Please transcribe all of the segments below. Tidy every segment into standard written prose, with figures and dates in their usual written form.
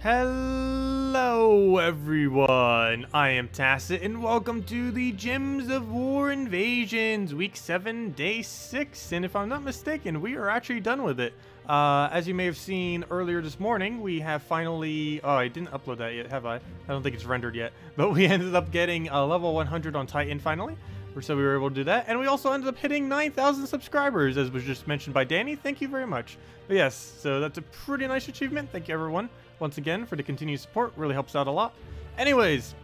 Hello everyone, I am Tacet and welcome to the Gems of War Invasions, Week 7, Day 6, and if I'm not mistaken, we are actually done with it. As you may have seen earlier this morning, we have finally, oh, I didn't upload that yet, have I? I don't think it's rendered yet, but we ended up getting a level 100 on Titan finally. So we were able to do that, and we also ended up hitting 9,000 subscribers, as was just mentioned by Danny. Thank you very much. But yes, so that's a pretty nice achievement. Thank you everyone once again for the continued support. Really helps out a lot. Anyways,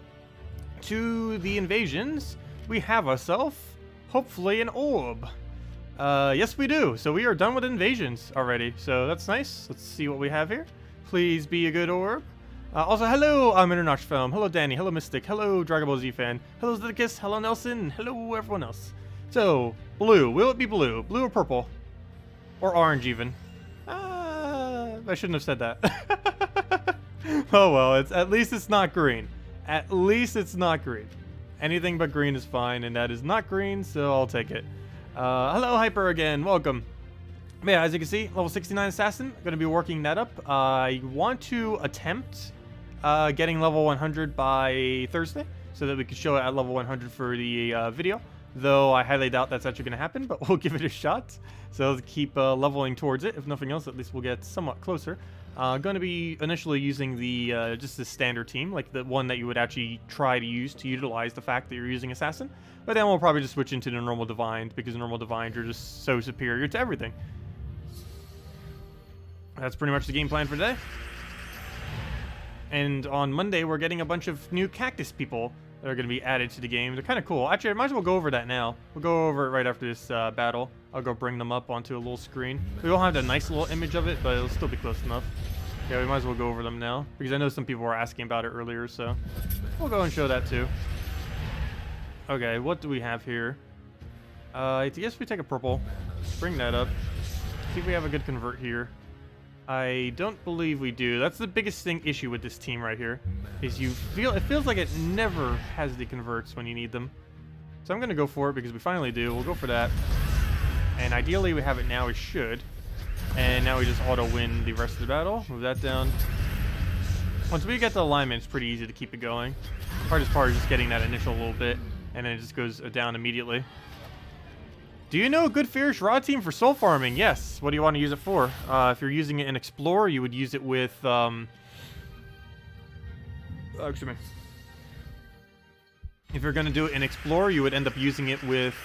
to the invasions, we have ourselves hopefully an orb. Yes we do. So we are done with invasions already. So that's nice. Let's see what we have here. Please be a good orb. Also, hello, I'm AnarchyChampion. Hello, Danny. Hello, Mythic. Hello, Dragon Ball Z fan. Hello, Zeddicus. Hello, Nelson. Hello, everyone else. So, blue. Will it be blue? Blue or purple? Or orange, even? I shouldn't have said that. Oh, well, at least it's not green. At least it's not green. Anything but green is fine, and that is not green, so I'll take it. Hello, Hyper again. Welcome. But yeah, as you can see, level 69 Assassin. Going to be working that up. I want to attempt getting level 100 by Thursday, so that we can show it at level 100 for the video. Though I highly doubt that's actually going to happen, but we'll give it a shot. So let's keep leveling towards it. If nothing else, at least we'll get somewhat closer. Going to be initially using the just the standard team, like the one that you would actually try to use to utilize the fact that you're using Assassin. But then we'll probably just switch into the normal Divine, because normal Divines are just so superior to everything. That's pretty much the game plan for today. And on Monday, we're getting a bunch of new cactus people that are going to be added to the game. They're kind of cool. Actually, I might as well go over that now. We'll go over it right after this battle. I'll go bring them up onto a little screen. We won't have the nice little image of it, but it'll still be close enough. Yeah, we might as well go over them now, because I know some people were asking about it earlier, so we'll go and show that too. Okay, what do we have here? I guess we take a purple. Bring that up. See if we have a good convert here. I don't believe we do. That's the biggest issue with this team right here, is it feels like it never has the converts when you need them. So I'm gonna go for it because we finally do. We'll go for that. And ideally we have it now, we should. And now we just auto win the rest of the battle. Move that down. Once we get the alignment, it's pretty easy to keep it going. Hardest part is just getting that initial little bit, and then it just goes down immediately. Do you know a good Fierce Raw team for soul farming? Yes. What do you want to use it for? If you're using it in Explorer, you would use it with, excuse me. If you're going to do it in Explorer, you would end up using it with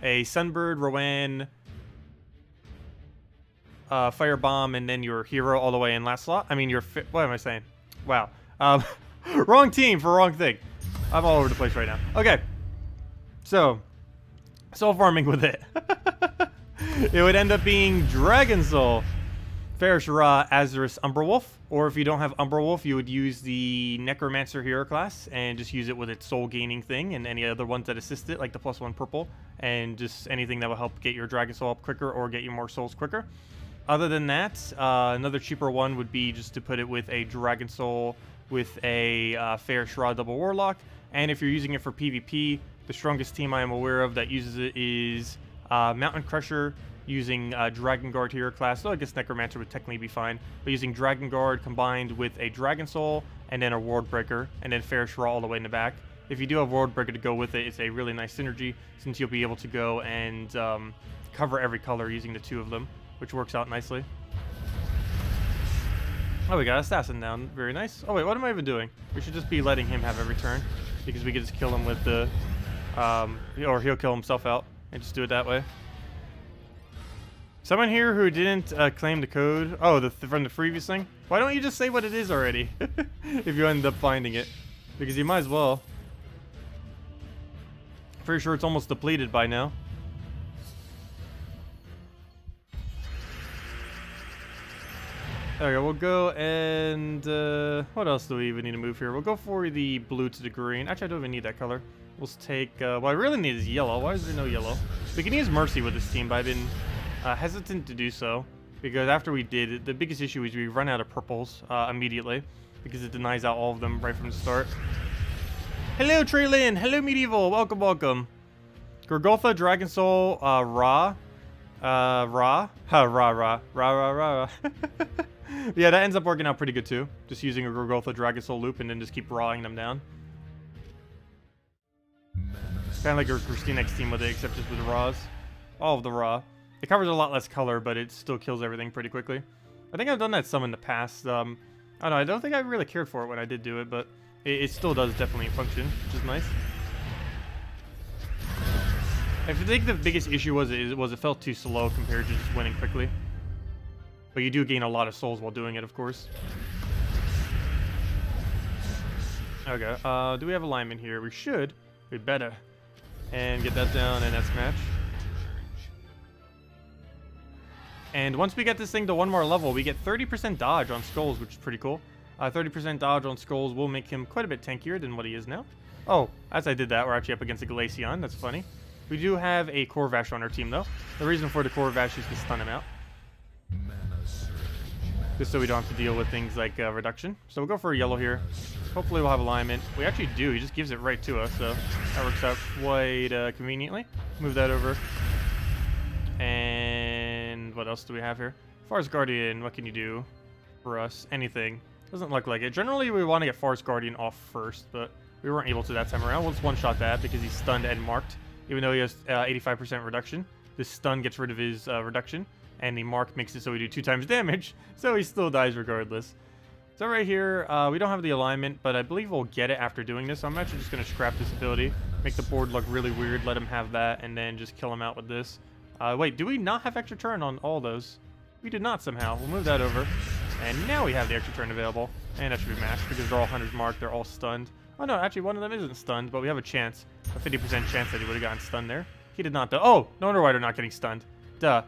a Sunbird, Rowan, Firebomb, and then your hero all the way in last slot. I mean, what am I saying? Wow. Wrong team for wrong thing. I'm all over the place right now. Okay. So, soul farming with it. It would end up being Dragon Soul, Farish Ra, Azurus, Umberwolf. Or if you don't have Umberwolf, you would use the Necromancer hero class and just use it with its soul gaining thing and any other ones that assist it, like the +1 purple, and just anything that will help get your Dragon Soul up quicker or get you more souls quicker. Other than that, another cheaper one would be just to put it with a Dragon Soul with a Farish Ra double Warlock. And if you're using it for PvP, the strongest team I am aware of that uses it is Mountain Crusher using Dragon Guard hero class. So I guess Necromancer would technically be fine. But using Dragon Guard combined with a Dragon Soul and then a World Breaker and then Farish Ra all the way in the back. If you do have World Breaker to go with it, it's a really nice synergy since you'll be able to go and cover every color using the two of them, which works out nicely. Oh, we got Assassin down. Very nice. Oh, wait, what am I even doing? We should just be letting him have every turn because we could just kill him with the... or he'll kill himself out and just do it that way. Someone here who didn't claim the code. Oh, from the previous thing. Why don't you just say what it is already? If you end up finding it. Because you might as well. Pretty sure it's almost depleted by now. Okay, we'll go and... what else do we even need to move here? We'll go for the blue to the green. Actually, I don't even need that color. We'll take... what I really need is yellow. Why is there no yellow? We can use Mercy with this team, but I've been hesitant to do so. Because after we did, the biggest issue is we run out of purples immediately. Because it denies out all of them right from the start. Hello, Traylin! Hello, Medieval! Welcome, welcome. Gorgotha, Dragon Soul, Ra. Ra. Ha, Ra. Yeah, that ends up working out pretty good too. Just using a Gorgotha Dragon Soul loop and then just keep rawing them down. Kind of like your Christine X team with it, except just with the raws. All of the raw. It covers a lot less color, but it still kills everything pretty quickly. I think I've done that some in the past. I don't know, I don't think I really cared for it when I did do it, but it still does definitely function, which is nice. I think the biggest issue was it felt too slow compared to just winning quickly. But you do gain a lot of souls while doing it, of course. Okay, do we have alignment here? We should. We better. And get that down, and that's match. And once we get this thing to one more level, we get 30% dodge on skulls, which is pretty cool. 30% dodge on skulls will make him quite a bit tankier than what he is now. Oh, as I did that, we're actually up against a Glaceon. That's funny. We do have a Corvash on our team, though. The reason for the Corvash is to stun him out. Just so we don't have to deal with things like reduction. So we'll go for a yellow here. Hopefully we'll have alignment. We actually do. He just gives it right to us, so that works out quite conveniently. Move that over. And what else do we have here? Forest Guardian, what can you do for us? Anything. Doesn't look like it. Generally, we want to get Forest Guardian off first, but we weren't able to that time around. We'll just one-shot that because he's stunned and marked. Even though he has 85% reduction, this stun gets rid of his reduction, and the mark makes it so we do 2 times damage, so he still dies regardless. So right here, we don't have the alignment, but I believe we'll get it after doing this. So I'm actually just going to scrap this ability, make the board look really weird, let him have that, and then just kill him out with this. Wait, do we not have extra turn on all those? We did not somehow. We'll move that over. And now we have the extra turn available. And that should be matched because they're all 100 marked. They're all stunned. Oh no, actually one of them isn't stunned, but we have a chance. A 50% chance that he would have gotten stunned there. He did not though. Oh, no wonder why they're not getting stunned. Duh.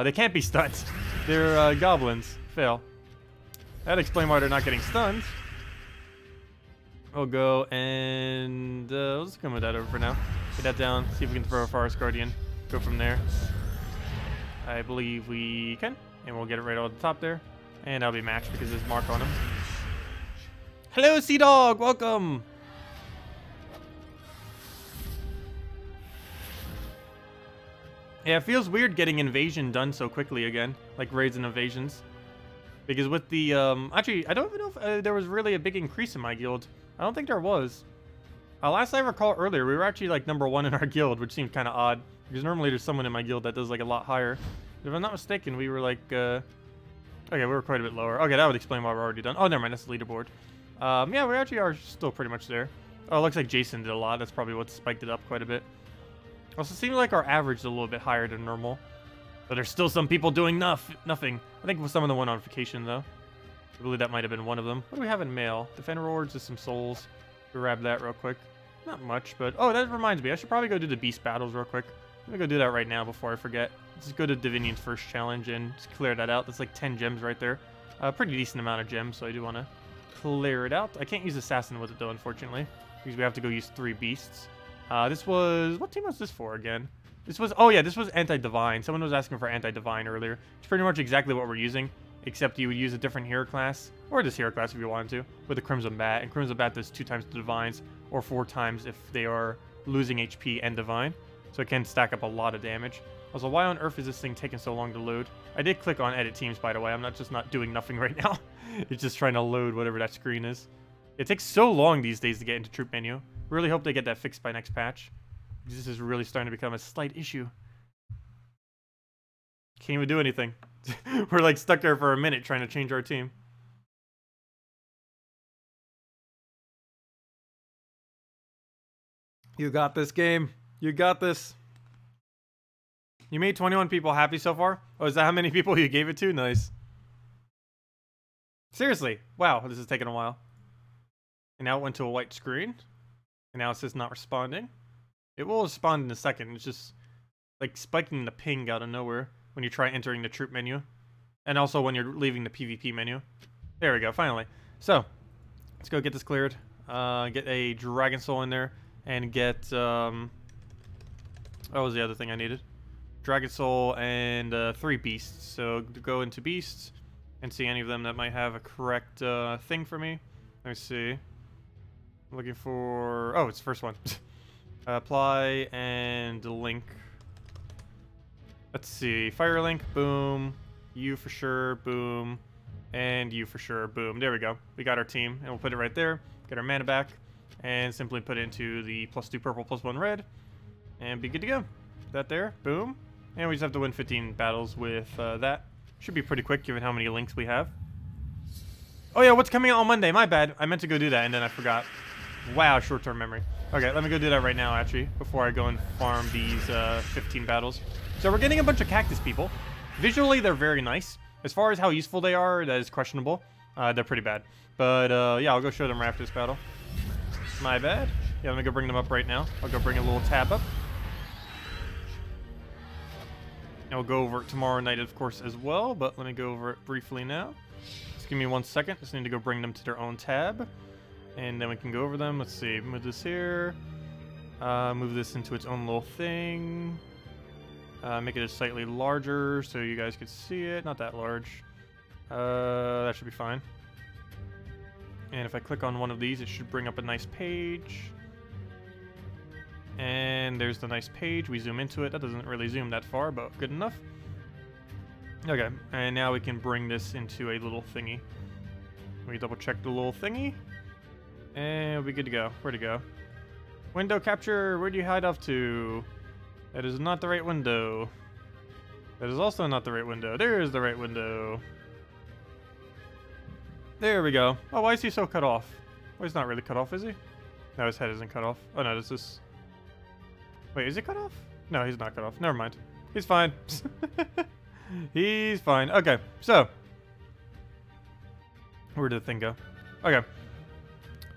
They can't be stunned. They're goblins. Fail. That'd explain why they're not getting stunned. We'll go and we'll just come with that over for now. Get that down. See if we can throw a Forest Guardian. Go from there. I believe we can. And we'll get it right on the top there. And that'll be matched because there's mark on him. Hello, Sea Dog. Welcome. Yeah, it feels weird getting invasion done so quickly again. Like raids and invasions. Because with the, actually, I don't even know if there was really a big increase in my guild. I don't think there was. Last I recall earlier, we were actually like #1 in our guild, which seemed kind of odd. Because normally there's someone in my guild that does like a lot higher. If I'm not mistaken, we were like, okay, we were quite a bit lower. Okay, that would explain why we're already done. Oh, never mind, that's the leaderboard. Yeah, we actually are still pretty much there. Oh, it looks like Jason did a lot. That's probably what spiked it up quite a bit. Also, it seems like our average is a little bit higher than normal. But there's still some people doing nothing. I think with some of the one notification, though. I believe that might have been one of them. What do we have in mail? Defender rewards is some souls. Grab that real quick. Not much, but... Oh, that reminds me. I should probably go do the beast battles real quick. I'm gonna go do that right now before I forget. Let's go to Divinian's first challenge and just clear that out. That's like 10 gems right there. Pretty decent amount of gems, so I do want to clear it out. I can't use Assassin with it, though, unfortunately. Because we have to go use 3 beasts. This was... What team was this for, again? This was... Oh, yeah, this was Anti-Divine. Someone was asking for Anti-Divine earlier. It's pretty much exactly what we're using. Except you would use a different hero class. Or this hero class if you wanted to. With the Crimson Bat. And Crimson Bat does 2 times the Divines. Or 4 times if they are losing HP and Divine. So it can stack up a lot of damage. Also, why on earth is this thing taking so long to load? I did click on edit teams, by the way. I'm not just not doing nothing right now. It's just trying to load whatever that screen is. It takes so long these days to get into troop menu. Really hope they get that fixed by next patch. This is really starting to become a slight issue. Can't even do anything. We're like stuck there for a minute trying to change our team. You got this, game. You got this. You made 21 people happy so far? Oh, is that how many people you gave it to? Nice. Seriously. Wow, this is taking a while. And now it went to a white screen. And now it says not responding. It will respond in a second. It's just like spiking the ping out of nowhere when you try entering the troop menu. And also when you're leaving the PvP menu. There we go, finally. So, let's go get this cleared. Get a Dragon Soul in there. And get, what was the other thing I needed? Dragon Soul and 3 beasts. So go into beasts and see any of them that might have a correct thing for me. Let me see. I'm looking for... Oh, it's the first one. Apply and link. Let's see. Fire link, boom. You for sure, boom. And you for sure. Boom. There we go. We got our team. And we'll put it right there. Get our mana back. And simply put it into the +2 purple, +1 red. And be good to go. That there. Boom. And we just have to win 15 battles with that. Should be pretty quick given how many links we have. Oh yeah, what's coming out on Monday? My bad. I meant to go do that and then I forgot. Wow, short-term memory. Okay, let me go do that right now, actually, before I go and farm these 15 battles. So we're getting a bunch of cactus people. Visually, they're very nice. As far as how useful they are, that is questionable. They're pretty bad. But yeah, I'll go show them right after this battle. My bad. Yeah, let me go bring them up right now. I'll go bring a little tab up. And we'll go over it tomorrow night, of course, as well. But let me go over it briefly now. Just give me 1 second. Just need to go bring them to their own tab. And then we can go over them. Let's see. Move this here. Move this into its own little thing. Make it slightly larger so you guys could see it. Not that large. That should be fine. And if I click on one of these, it should bring up a nice page. And there's the nice page. We zoom into it. That doesn't really zoom that far, but good enough. Okay, and now we can bring this into a little thingy. We double check the little thingy. And we'll be good to go. Where'd it go? Window capture, where do you hide off to? That is not the right window. That is also not the right window. There is the right window. There we go. Oh, why is he so cut off? Well, he's not really cut off, is he? No, his head isn't cut off. Oh no, this is... Wait, is he cut off? No, he's not cut off. Never mind. He's fine. He's fine. Okay, so. Where did the thing go? Okay.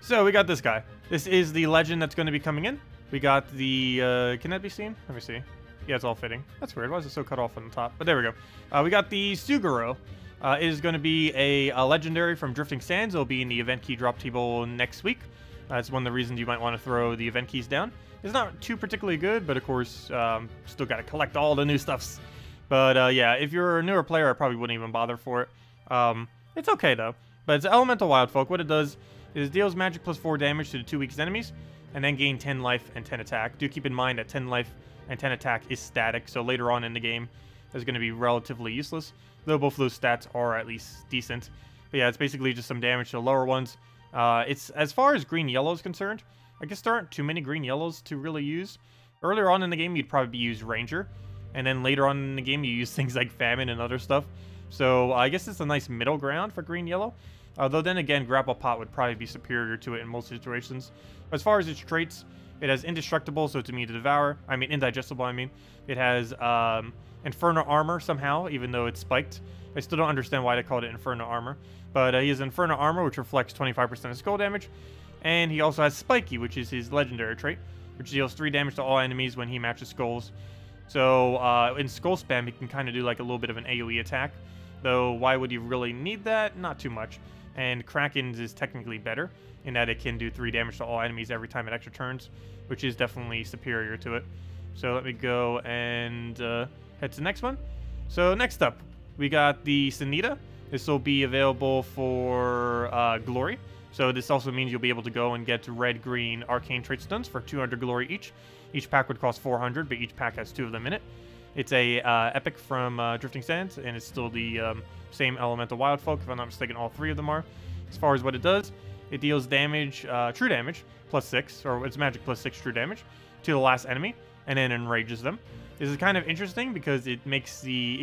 So we got this guy. This is the legend that's going to be coming in. We got the, can that be seen? Let me see. Yeah, it's all fitting. That's weird. Why is it so cut off on the top? But there we go. We got the Suguro. It is going to be a legendary from Drifting Sands. It'll be in the event key drop table next week. That's one of the reasons you might want to throw the event keys down. It's not too particularly good, but of course, still got to collect all the new stuffs. But yeah, if you're a newer player, I probably wouldn't even bother for it. It's okay though. But it's Elemental Wildfolk. What it does is deals magic +4 damage to the 2 weakest enemies, and then gain 10 life and 10 attack. Do keep in mind that 10 life and 10 attack is static, so later on in the game, it's going to be relatively useless, though both of those stats are at least decent. But yeah, it's basically just some damage to the lower ones. It's as far as green-yellow is concerned, I guess there aren't too many green-yellows to really use. Earlier on in the game, you'd probably use Ranger, and then later on in the game, you use things like Famine and other stuff. So I guess it's a nice middle ground for green-yellow. Though then again, Grapple Pot would probably be superior to it in most situations. As far as its traits, it has Indestructible, so it's immune to Devour. I mean, Indigestible, I mean. It has Inferno Armor somehow, even though it's spiked. I still don't understand why they called it Inferno Armor. But he has Inferno Armor, which reflects 25% of skull damage. And he also has Spiky, which is his legendary trait, which deals 3 damage to all enemies when he matches skulls. So in Skull Spam, he can kind of do like a little bit of an AoE attack. Though, why would you really need that? Not too much. And Kraken's is technically better in that it can do 3 damage to all enemies every time it extra turns, which is definitely superior to it. So let me go and head to the next one. So next up, we got the Sanita. This will be available for Glory. So this also means you'll be able to go and get red-green arcane trait stones for 200 Glory each. Each pack would cost 400, but each pack has 2 of them in it. It's a epic from Drifting Sands, and it's still the same Elemental Wildfolk. If I'm not mistaken, all 3 of them are. As far as what it does, it deals damage, true damage, +6, or it's magic +6 true damage, to the last enemy, and then enrages them. This is kind of interesting because it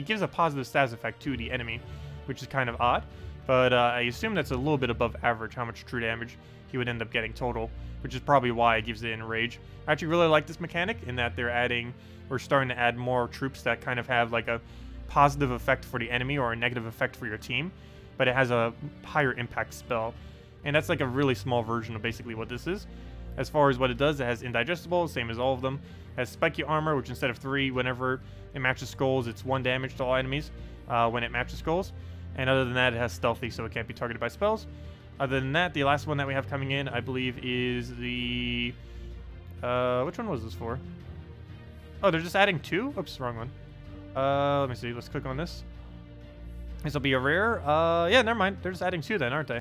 gives a positive status effect to the enemy, which is kind of odd. But I assume that's a little bit above average how much true damage he would end up getting total, which is probably why it gives it Enrage. I actually really like this mechanic in that we're starting to add more troops that kind of have like a positive effect for the enemy or a negative effect for your team, but it has a higher impact spell. And that's like a really small version of basically what this is. As far as what it does, it has Indigestible, same as all of them. It has Spiky Armor, which instead of 3, whenever it matches skulls, it's 1 damage to all enemies when it matches skulls. And other than that, it has Stealthy, so it can't be targeted by spells. Other than that, the last one that we have coming in, I believe, is the... which one was this for? Oh, they're just adding 2? Oops, wrong one. Let me see. Let's click on this. This will be a rare. Yeah, never mind. They're just adding 2 then, aren't they?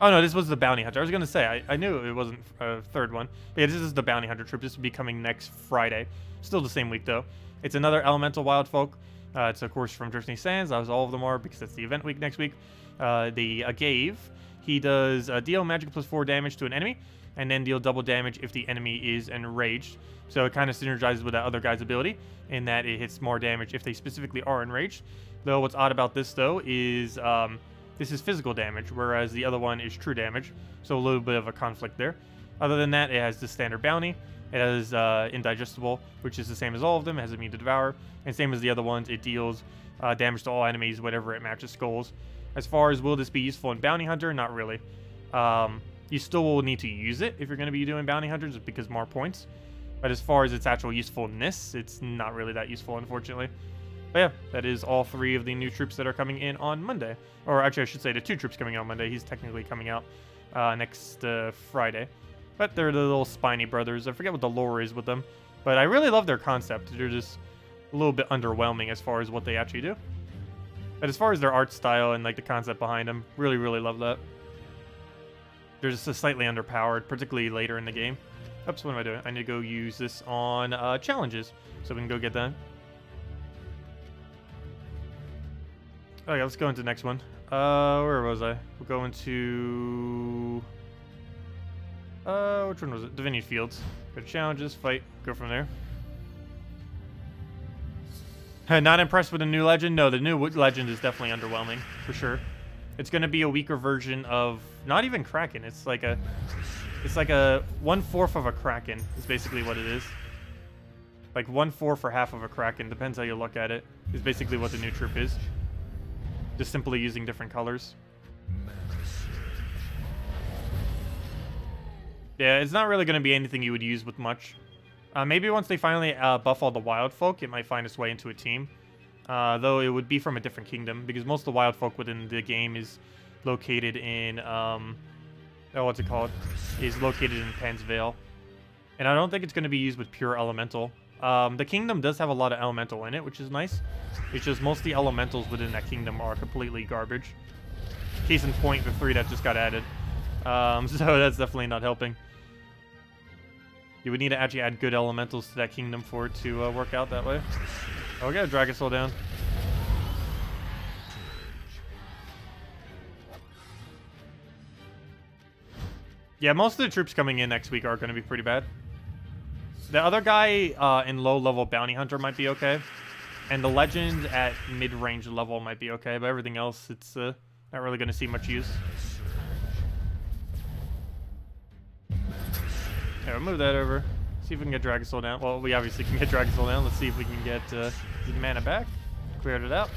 Oh, no, this was the Bounty Hunter. I was going to say, I knew it wasn't a 3rd one. But yeah, this is the Bounty Hunter troop. This will be coming next Friday. Still the same week, though. It's another Elemental Wildfolk It's of course from Driftney Sands, as all of them are, because that's the event week next week. The Agave, he does deal magic plus 4 damage to an enemy, and then deal double damage if the enemy is enraged. So it kind of synergizes with that other guy's ability, in that it hits more damage if they specifically are enraged. Though what's odd about this, though, is this is physical damage, whereas the other one is true damage. So a little bit of a conflict there. Other than that, it has the standard bounty. It has indigestible, which is the same as all of them. It has immune to devour. And same as the other ones, it deals damage to all enemies whenever it matches skulls. As far as will this be useful in Bounty Hunter, not really. You still will need to use it if you're going to be doing Bounty Hunters, because more points. But as far as its actual usefulness, it's not really that useful, unfortunately. But yeah, that is all 3 of the new troops that are coming in on Monday. Or actually, I should say the 2 troops coming out on Monday. He's technically coming out next Friday. But they're the little spiny brothers. I forget what the lore is with them. But I really love their concept. They're just a little bit underwhelming as far as what they actually do. But as far as their art style and like the concept behind them, really, really love that. They're just slightly underpowered, particularly later in the game. Oops, what am I doing? I need to go use this on challenges, so we can go get that. Okay, let's go into the next one. Where was I? We'll go into... which one was it? Divinity Fields. Go to challenges, fight, go from there. Not impressed with the new legend? No, the new legend is definitely underwhelming, for sure. It's going to be a weaker version of... Not even Kraken. It's like a 1/4 of a Kraken is basically what it is. Like 1/4 or half of a Kraken, depends how you look at it, is basically what the new troop is. Just simply using different colors. Yeah, it's not really going to be anything you would use with much. Maybe once they finally buff all the wild folk, it might find its way into a team. Though it would be from a different kingdom, because most of the wild folk within the game is located in, what's it called? Is located in Pan's Vale. And I don't think it's going to be used with pure elemental. The kingdom does have a lot of elemental in it, which is nice. It's just most of the elementals within that kingdom are completely garbage. Case in point, the 3 that just got added. So that's definitely not helping. You would need to actually add good elementals to that kingdom for it to work out that way. Oh, we got a Dragon Soul down. Yeah, most of the troops coming in next week are going to be pretty bad. The other guy in low-level Bounty Hunter might be okay. And the Legend at mid-range level might be okay. But everything else, it's not really going to see much use. Yeah, we'll move that over. See if we can get Dragon Soul down. Well, we obviously can get Dragon Soul down. Let's see if we can get the mana back. Cleared it out.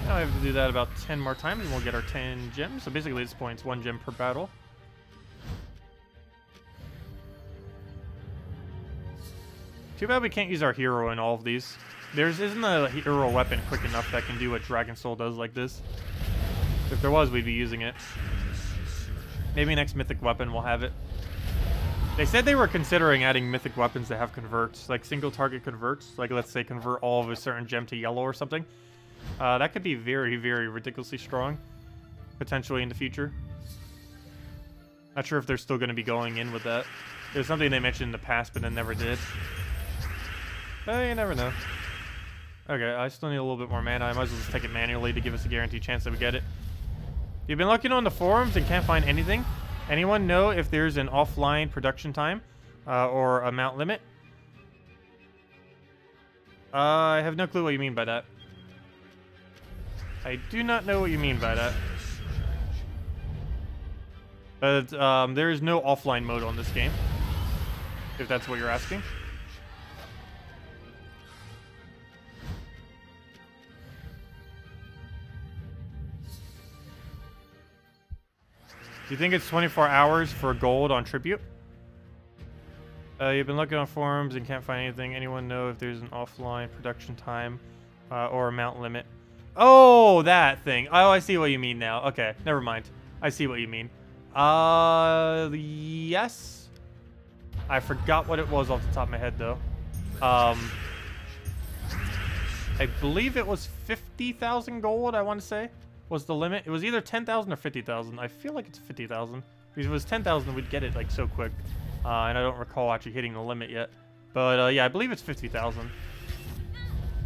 Now we have to do that about 10 more times, and we'll get our 10 gems. So basically, at this point, it's 1 gem per battle. Too bad we can't use our hero in all of these. Isn't a hero weapon quick enough that can do what Dragon Soul does like this. If there was, we'd be using it. Maybe next Mythic weapon we'll have it. They said they were considering adding Mythic weapons that have converts, like single target converts. Like, let's say convert all of a certain gem to yellow or something. That could be very, very ridiculously strong, potentially in the future. Not sure if they're still going to be going in with that. It was something they mentioned in the past, but then never did. You never know. Okay, I still need a little bit more mana. I might as well just take it manually to give us a guaranteed chance that we get it. You've been looking on the forums and can't find anything? Anyone know if there's an offline production time or amount limit? I have no clue what you mean by that. I do not know what you mean by that. But there is no offline mode on this game, if that's what you're asking. Do you think it's 24 hours for gold on Tribute? You've been looking on forums and can't find anything. Anyone know if there's an offline production time or amount limit? Oh, that thing. Oh, I see what you mean now. Okay, never mind. I see what you mean. Yes. I forgot what it was off the top of my head, though. I believe it was 50,000 gold, I want to say, was the limit. It was either 10,000 or 50,000. I feel like it's 50,000. Because if it was 10,000, we'd get it, like, so quick. And I don't recall actually hitting the limit yet. But, yeah, I believe it's 50,000.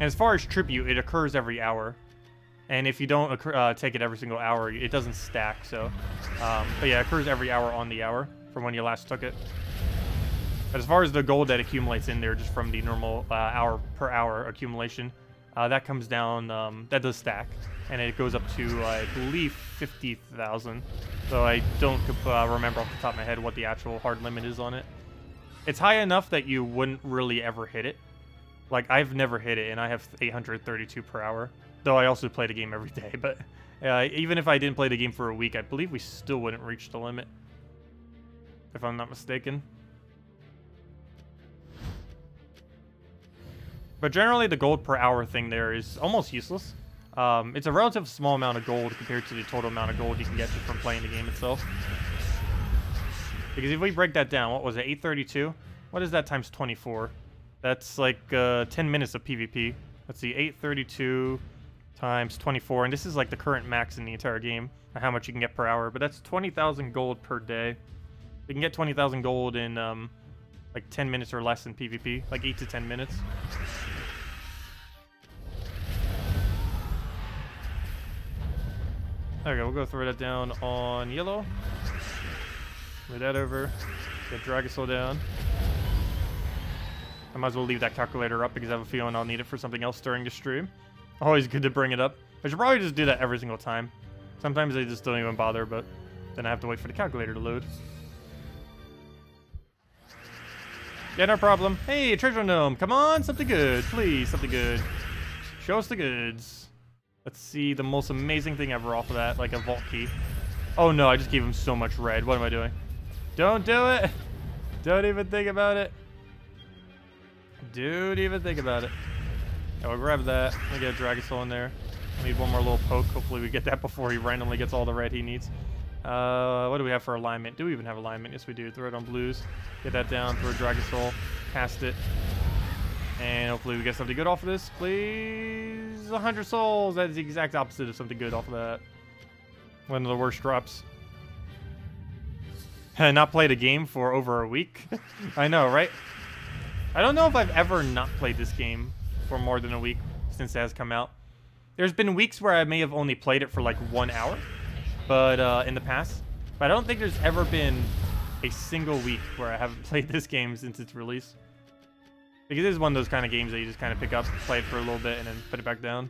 And as far as tribute, it occurs every hour. And if you don't take it every single hour, it doesn't stack, so... but yeah, it occurs every hour on the hour from when you last took it. But as far as the gold that accumulates in there just from the normal hour per hour accumulation, that comes down, that does stack. And it goes up to, I believe, 50,000. So I don't remember off the top of my head what the actual hard limit is on it. It's high enough that you wouldn't really ever hit it. Like, I've never hit it, and I have 832 per hour. Though I also play the game every day, but even if I didn't play the game for a week, I believe we still wouldn't reach the limit. If I'm not mistaken. But generally, the gold per hour thing there is almost useless. It's a relative small amount of gold compared to the total amount of gold you can get just from playing the game itself. Because if we break that down, what was it, 832? What is that times 24? That's like 10 minutes of PvP. Let's see, 832 times 24, and this is like the current max in the entire game, how much you can get per hour, but that's 20,000 gold per day. You can get 20,000 gold in like 10 minutes or less in PvP, like 8 to 10 minutes. Okay, we'll go throw that down on yellow. Move that over. Get Dragosaur down. I might as well leave that calculator up because I have a feeling I'll need it for something else during the stream. Always good to bring it up. I should probably just do that every single time. Sometimes I just don't even bother, but then I have to wait for the calculator to load. Yeah, no problem. Hey, treasure gnome, come on, something good. Please, something good. Show us the goods. Let's see the most amazing thing ever off of that, like a vault key. Oh no, I just gave him so much red. What am I doing? Don't do it. Don't even think about it. Don't even think about it. Yeah, we'll grab that. Let me get a Dragosaur in there. I need one more little poke. Hopefully we get that before he randomly gets all the red he needs. What do we have for alignment? Do we even have alignment? Yes, we do. Throw it on blues. Get that down. Throw a Dragosaur. Cast it. And hopefully we get something good off of this. Please. 100 souls. That is the exact opposite of something good off of that. One of the worst drops. Not played a game for over a week. I know, right? I don't know if I've ever not played this game for more than a week since it has come out. There's been weeks where I may have only played it for like 1 hour, but in the past. But I don't think there's ever been a single week where I haven't played this game since its release. Because it is one of those kind of games that you just kind of pick up, play it for a little bit, and then put it back down.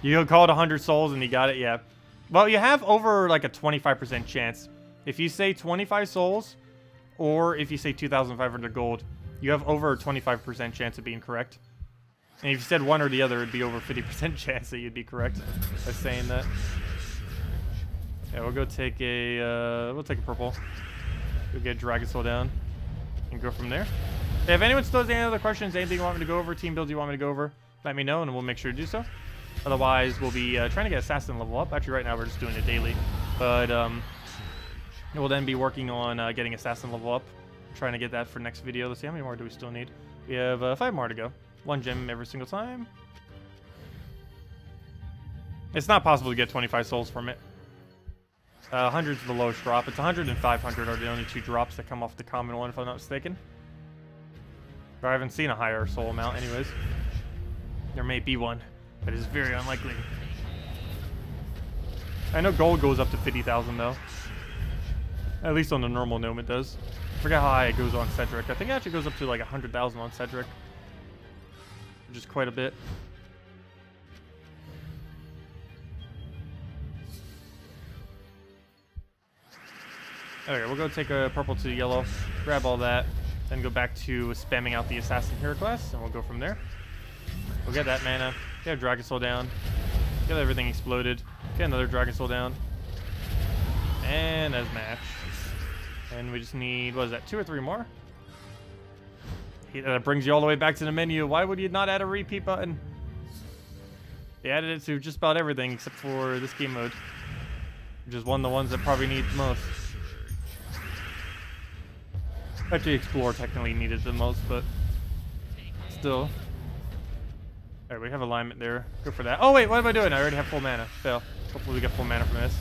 You called 100 souls and you got it, yeah. Well, you have over like a 25% chance. If you say 25 souls, or if you say 2,500 gold, you have over a 25% chance of being correct. And if you said one or the other, it'd be over 50% chance that you'd be correct by saying that. Yeah, we'll go take a purple. Go get Dragosaur down and go from there. Yeah, if anyone still has any other questions, anything you want me to go over, team builds you want me to go over, let me know and we'll make sure to do so. Otherwise, we'll be trying to get Assassin level up. Actually, right now we're just doing it daily. But we'll then be working on getting Assassin level up. Trying to get that for next video. Let's see, how many more do we still need? We have 5 more to go. 1 gem every single time. It's not possible to get 25 souls from it. 100's the lowest drop. It's 100 and 500 are the only 2 drops that come off the common one, if I'm not mistaken. But I haven't seen a higher soul amount anyways. There may be one, but it's very unlikely. I know gold goes up to 50,000 though. At least on the normal gnome it does. I forget how high it goes on Cedric. I think it actually goes up to like 100,000 on Cedric. Which is quite a bit. Okay, we'll go take a purple to yellow, grab all that, then go back to spamming out the Assassin Hero class, and we'll go from there. We'll get that mana, get a Dragosaur down, get everything exploded, get another Dragosaur down, and as match. And we just need, what is that, 2 or 3 more? That brings you all the way back to the menu. Why would you not add a repeat button? They added it to just about everything except for this game mode, which is one of the ones that probably needs most. Actually, Explore technically needed the most, but still. Alright, we have alignment there. Go for that. Oh wait, what am I doing? I already have full mana. Fail. Hopefully we get full mana from this.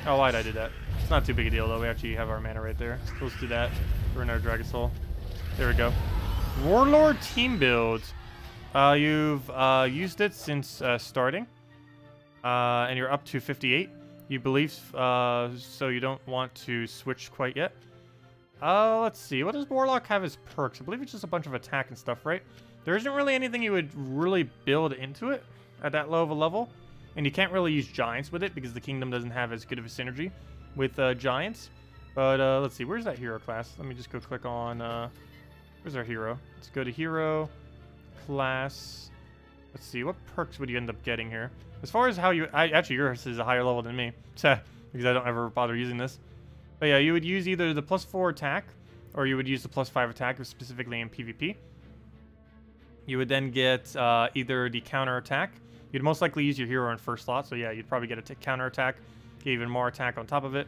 Oh, why'd I do that? It's not too big a deal, though. We actually have our mana right there. So let's do that. We're in our Dragon Soul. There we go. Warlord team build. You've used it since starting. And you're up to 58. You believe, so you don't want to switch quite yet. Let's see. What does Warlock have as perks? I believe it's just a bunch of attack and stuff, right? There isn't really anything you would really build into it at that low of a level. And you can't really use Giants with it because the Kingdom doesn't have as good of a synergy with Giants. But let's see. Where's that hero class? Let me just go click on... where's our hero? Let's go to hero class. Let's see. What perks would you end up getting here? As far as how you... actually, yours is a higher level than me. Because I don't ever bother using this. But yeah, you would use either the +4 attack, or you would use the +5 attack, specifically in PvP. You would then get either the counter attack. You'd most likely use your hero in first slot, so yeah, you'd probably get a counter attack, get even more attack on top of it.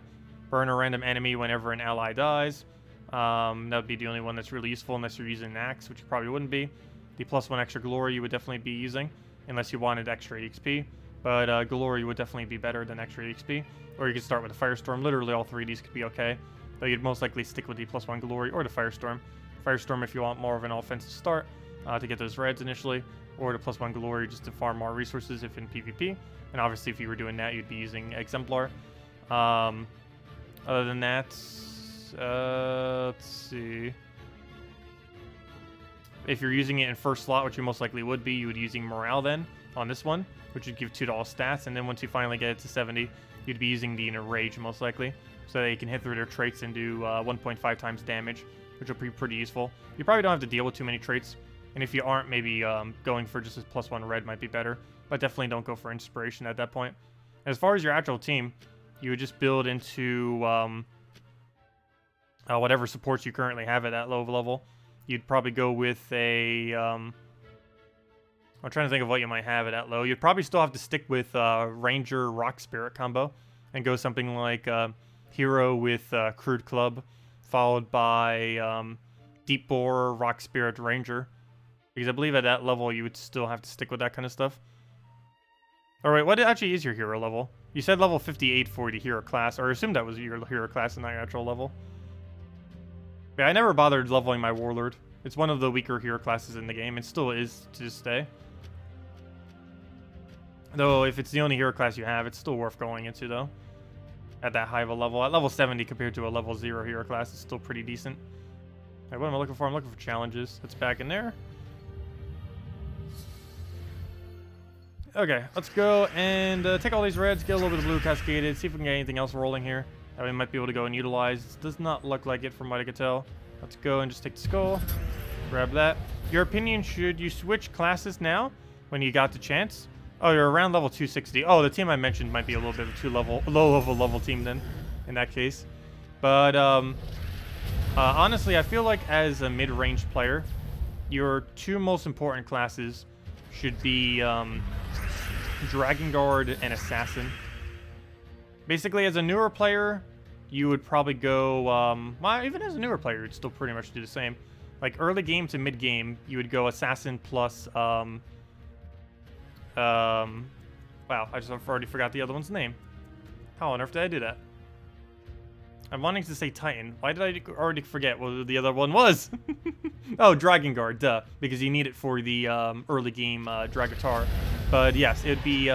Burn a random enemy whenever an ally dies. That would be the only one that's really useful unless you're using an axe, which you probably wouldn't be. The +1 extra glory you would definitely be using, unless you wanted extra EXP. But glory would definitely be better than extra EXP. Or you could start with a Firestorm. Literally all three of these could be okay. But you'd most likely stick with the +1 glory or the Firestorm. Firestorm if you want more of an offensive start to get those reds initially. Or the +1 glory just to farm more resources if in PvP. And obviously if you were doing that, you'd be using Exemplar. Other than that, let's see. If you're using it in first slot, which you most likely would be, you would be using Morale then on this one, which would give 2 to all stats. And then once you finally get it to 70, you'd be using the Inner Rage most likely, so that you can hit through their traits and do 1.5 times damage, which will be pretty useful. You probably don't have to deal with too many traits, and if you aren't, maybe going for just a +1 red might be better, but definitely don't go for Inspiration at that point. As far as your actual team, you would just build into whatever supports you currently have at that low of a level. You'd probably go with a... I'm trying to think of what you might have at that low. You'd probably still have to stick with Ranger Rock Spirit combo and go something like Hero with Crude Club, followed by Deep Bore Rock Spirit Ranger. Because I believe at that level you would still have to stick with that kind of stuff. Alright, what actually is your hero level? You said level 58 for the hero class, or I assumed that was your hero class and not your actual level. Yeah, I never bothered leveling my Warlord. It's one of the weaker hero classes in the game, and still is to this day. Though, if it's the only hero class you have, it's still worth going into, though. At that high of a level. At level 70 compared to a level 0 hero class, it's still pretty decent. Alright, what am I looking for? I'm looking for challenges. That's back in there. Okay, let's go and take all these reds, get a little bit of blue cascaded, see if we can get anything else rolling here that we might be able to go and utilize. This does not look like it from what I could tell. Let's go and just take the skull. Grab that. Your opinion, should you switch classes now when you got the chance? Oh, you're around level 260. Oh, the team I mentioned might be a little bit of a low level team then, in that case. But honestly, I feel like as a mid-range player, your 2 most important classes should be Dragon Guard and Assassin. Basically, as a newer player, you would probably go, well, even as a newer player, you'd still pretty much do the same. Like, early game to mid-game, you would go Assassin plus, wow, I just already forgot the other one's name. How on earth did I do that? I'm wanting to say Titan. Why did I already forget what the other one was? Oh, Dragon Guard, duh. Because you need it for the early game Dragatar. But yes, it would be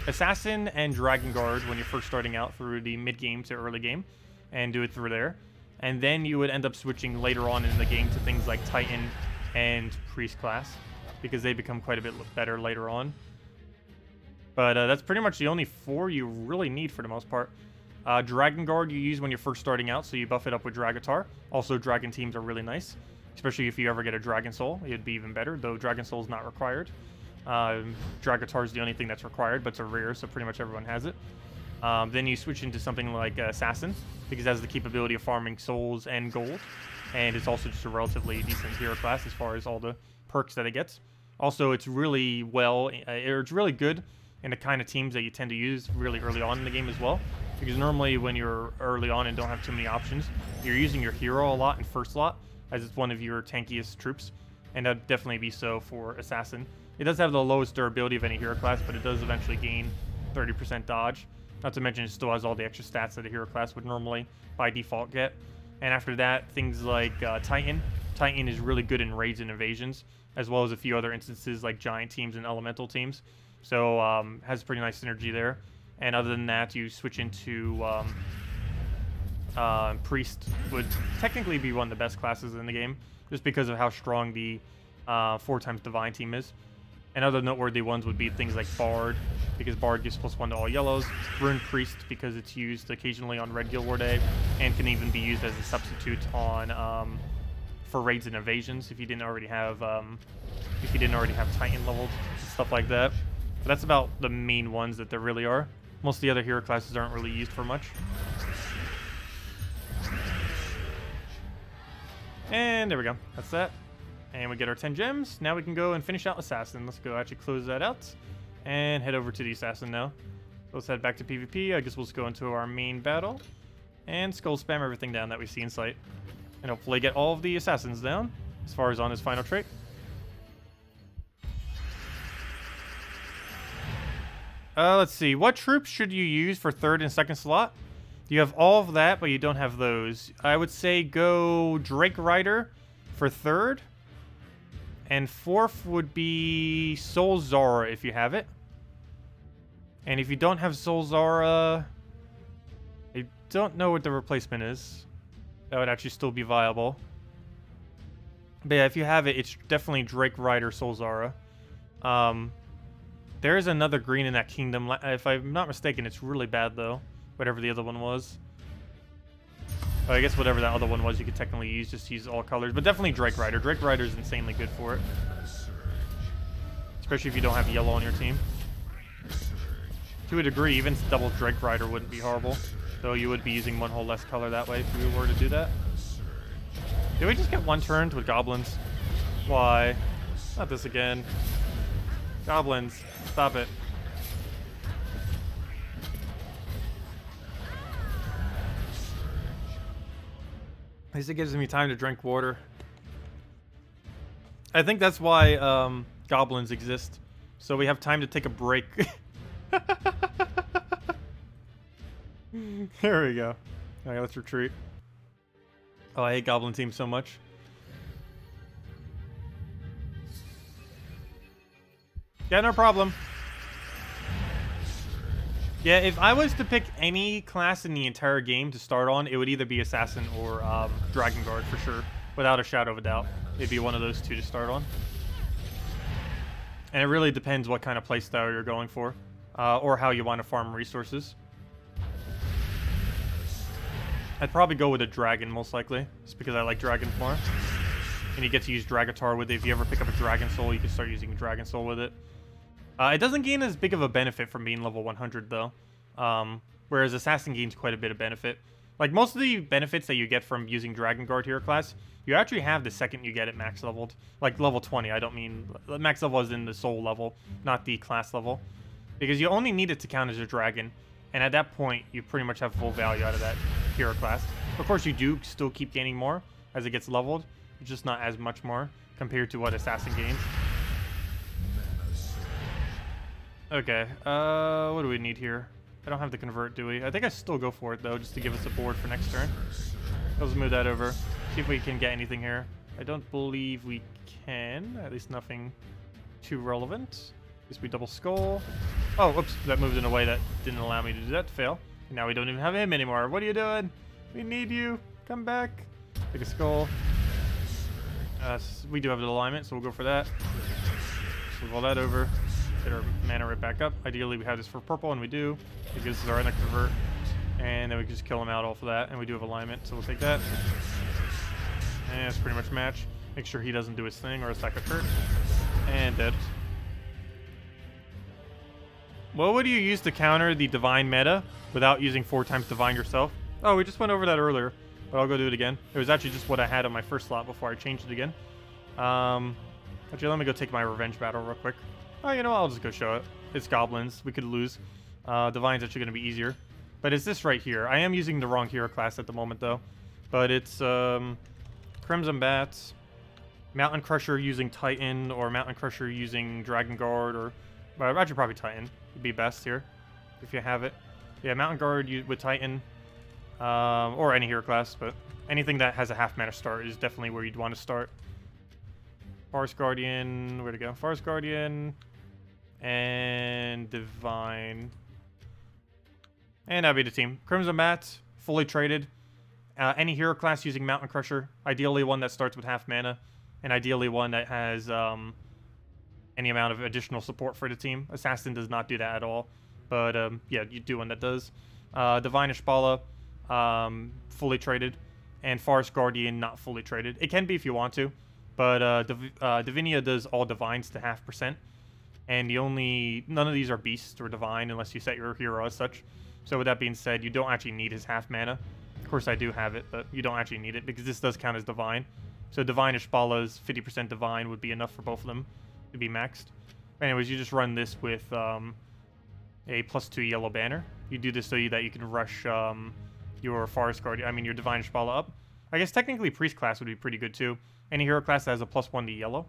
Assassin and Dragon Guard when you're first starting out through the mid-game to early game. And do it through there. And then you would end up switching later on in the game to things like Titan and Priest class. Because they become quite a bit better later on. But that's pretty much the only 4 you really need for the most part. Dragon Guard you use when you're first starting out, so you buff it up with Dragatar. Also, Dragon teams are really nice. Especially if you ever get a Dragon Soul, it'd be even better, though Dragon Soul is not required. Dragatar is the only thing that's required, but it's a rare, so pretty much everyone has it. Then you switch into something like Assassin, because it has the capability of farming souls and gold. And it's also just a relatively decent hero class as far as all the perks that it gets. Also, it's really it's really good in the kind of teams that you tend to use really early on in the game as well. Because normally when you're early on and don't have too many options, you're using your hero a lot in first slot, as it's one of your tankiest troops. And that'd definitely be so for Assassin. It does have the lowest durability of any hero class, but it does eventually gain 30% dodge. Not to mention it still has all the extra stats that a hero class would normally, by default, get. And after that, things like Titan. Titan is really good in raids and invasions, as well as a few other instances like giant teams and elemental teams. So has pretty nice synergy there. And other than that, you switch into Priest would technically be one of the best classes in the game, just because of how strong the 4x Divine team is. And other noteworthy ones would be things like Bard, because Bard gives +1 to all yellows. Rune Priest, because it's used occasionally on Red Guild War Day, and can even be used as a substitute on for raids and invasions if you didn't already have Titan leveled, stuff like that. But that's about the main ones that there really are. Most of the other hero classes aren't really used for much. And there we go. That's that. And we get our 10 gems. Now we can go and finish out Assassin. Let's go actually close that out and head over to the Assassin now. Let's head back to PvP. I guess we'll just go into our main battle and skull spam everything down that we see in sight. And hopefully get all of the Assassins down as far as on his final trait. Let's see. What troops should you use for 3rd and 2nd slot? You have all of that, but you don't have those. I would say go Drake Rider for 3rd. And 4th would be Soul Zara if you have it. And if you don't have Soul Zara, I don't know what the replacement is. That would actually still be viable. But yeah, if you have it, it's definitely Drake Rider Soul Zara. There is another green in that kingdom. If I'm not mistaken, it's really bad though. Whatever the other one was. Oh, I guess whatever that other one was, you could technically use. Just use all colors. But definitely Drake Rider. Drake Rider is insanely good for it. Especially if you don't have yellow on your team. To a degree, even double Drake Rider wouldn't be horrible. Though you would be using one whole less color that way if you were to do that. Did we just get one turned with goblins? Why? Not this again. Goblins. Stop it. At least it gives me time to drink water. I think that's why goblins exist. So we have time to take a break. There we go. Alright, let's retreat. Oh, I hate goblin teams so much. Yeah, no problem. Yeah, if I was to pick any class in the entire game to start on, it would either be Assassin or Dragon Guard for sure. Without a shadow of a doubt. It'd be one of those two to start on. And it really depends what kind of playstyle you're going for. Or how you want to farm resources. I'd probably go with a dragon, most likely. Just because I like dragons more. And you get to use Dragatar with it. If you ever pick up a Dragon Soul, you can start using Dragon Soul with it. It doesn't gain as big of a benefit from being level 100, though. Whereas Assassin gains quite a bit of benefit. Like, most of the benefits that you get from using Dragon Guard hero class, you actually have the second you get it max leveled. Like, level 20, I don't mean... Max level is in the soul level, not the class level. Because you only need it to count as a dragon. And at that point, you pretty much have full value out of that hero class. Of course, you do still keep gaining more as it gets leveled. Just not as much more compared to what Assassin gains. Okay, what do we need here? I don't have the convert, do we? I think I still go for it, though, just to give us a board for next turn. Let's move that over. See if we can get anything here. I don't believe we can. At least nothing too relevant. I guess we double skull. Oh, whoops. That moved in a way that didn't allow me to do that to fail. And now we don't even have him anymore. What are you doing? We need you. Come back. Take a skull. We do have the alignment, so we'll go for that. Move all that over. Get our mana right back up. Ideally, we have this for purple, and we do. It gives us our other convert. And then we can just kill him out off of that. And we do have alignment, so we'll take that. And it's pretty much match. Make sure he doesn't do his thing, or else that could hurt. And dead. What would you use to counter the Divine meta without using 4x Divine yourself? Oh, we just went over that earlier, but I'll go do it again. It was actually just what I had on my first slot before I changed it again. Actually, let me go take my revenge battle real quick. Oh, you know what? I'll just go show it. It's goblins. We could lose. Divine's actually going to be easier. But it's this right here. I am using the wrong hero class at the moment, though. But it's Crimson Bats, Mountain Crusher using Titan, or Mountain Crusher using Dragon Guard, or... Well, actually probably Titan would be best here, if you have it. Yeah, Mountain Guard with Titan, or any hero class, but anything that has a half mana start is definitely where you'd want to start. Forest Guardian, where to go? Forest Guardian and Divine. And that'd be the team. Crimson Bat, fully traded. Any hero class using Mountain Crusher, ideally one that starts with half mana, and ideally one that has any amount of additional support for the team. Assassin does not do that at all, but yeah, you do one that does. Divine Ishbala, fully traded, and Forest Guardian not fully traded. It can be if you want to, but Divinia does all divines to 0.5%, and none of these are beasts or divine unless you set your hero as such. So with that being said, you don't actually need his half mana. Of course I do have it, but you don't actually need it because this does count as divine. So Divine Ishbala's 50% divine would be enough for both of them to be maxed. Anyways, you just run this with a +2 yellow banner. You do this so that you can rush your Forest Guardian, your Divine Ishbala up. I guess technically Priest class would be pretty good too. Any hero class that has a +1 to yellow.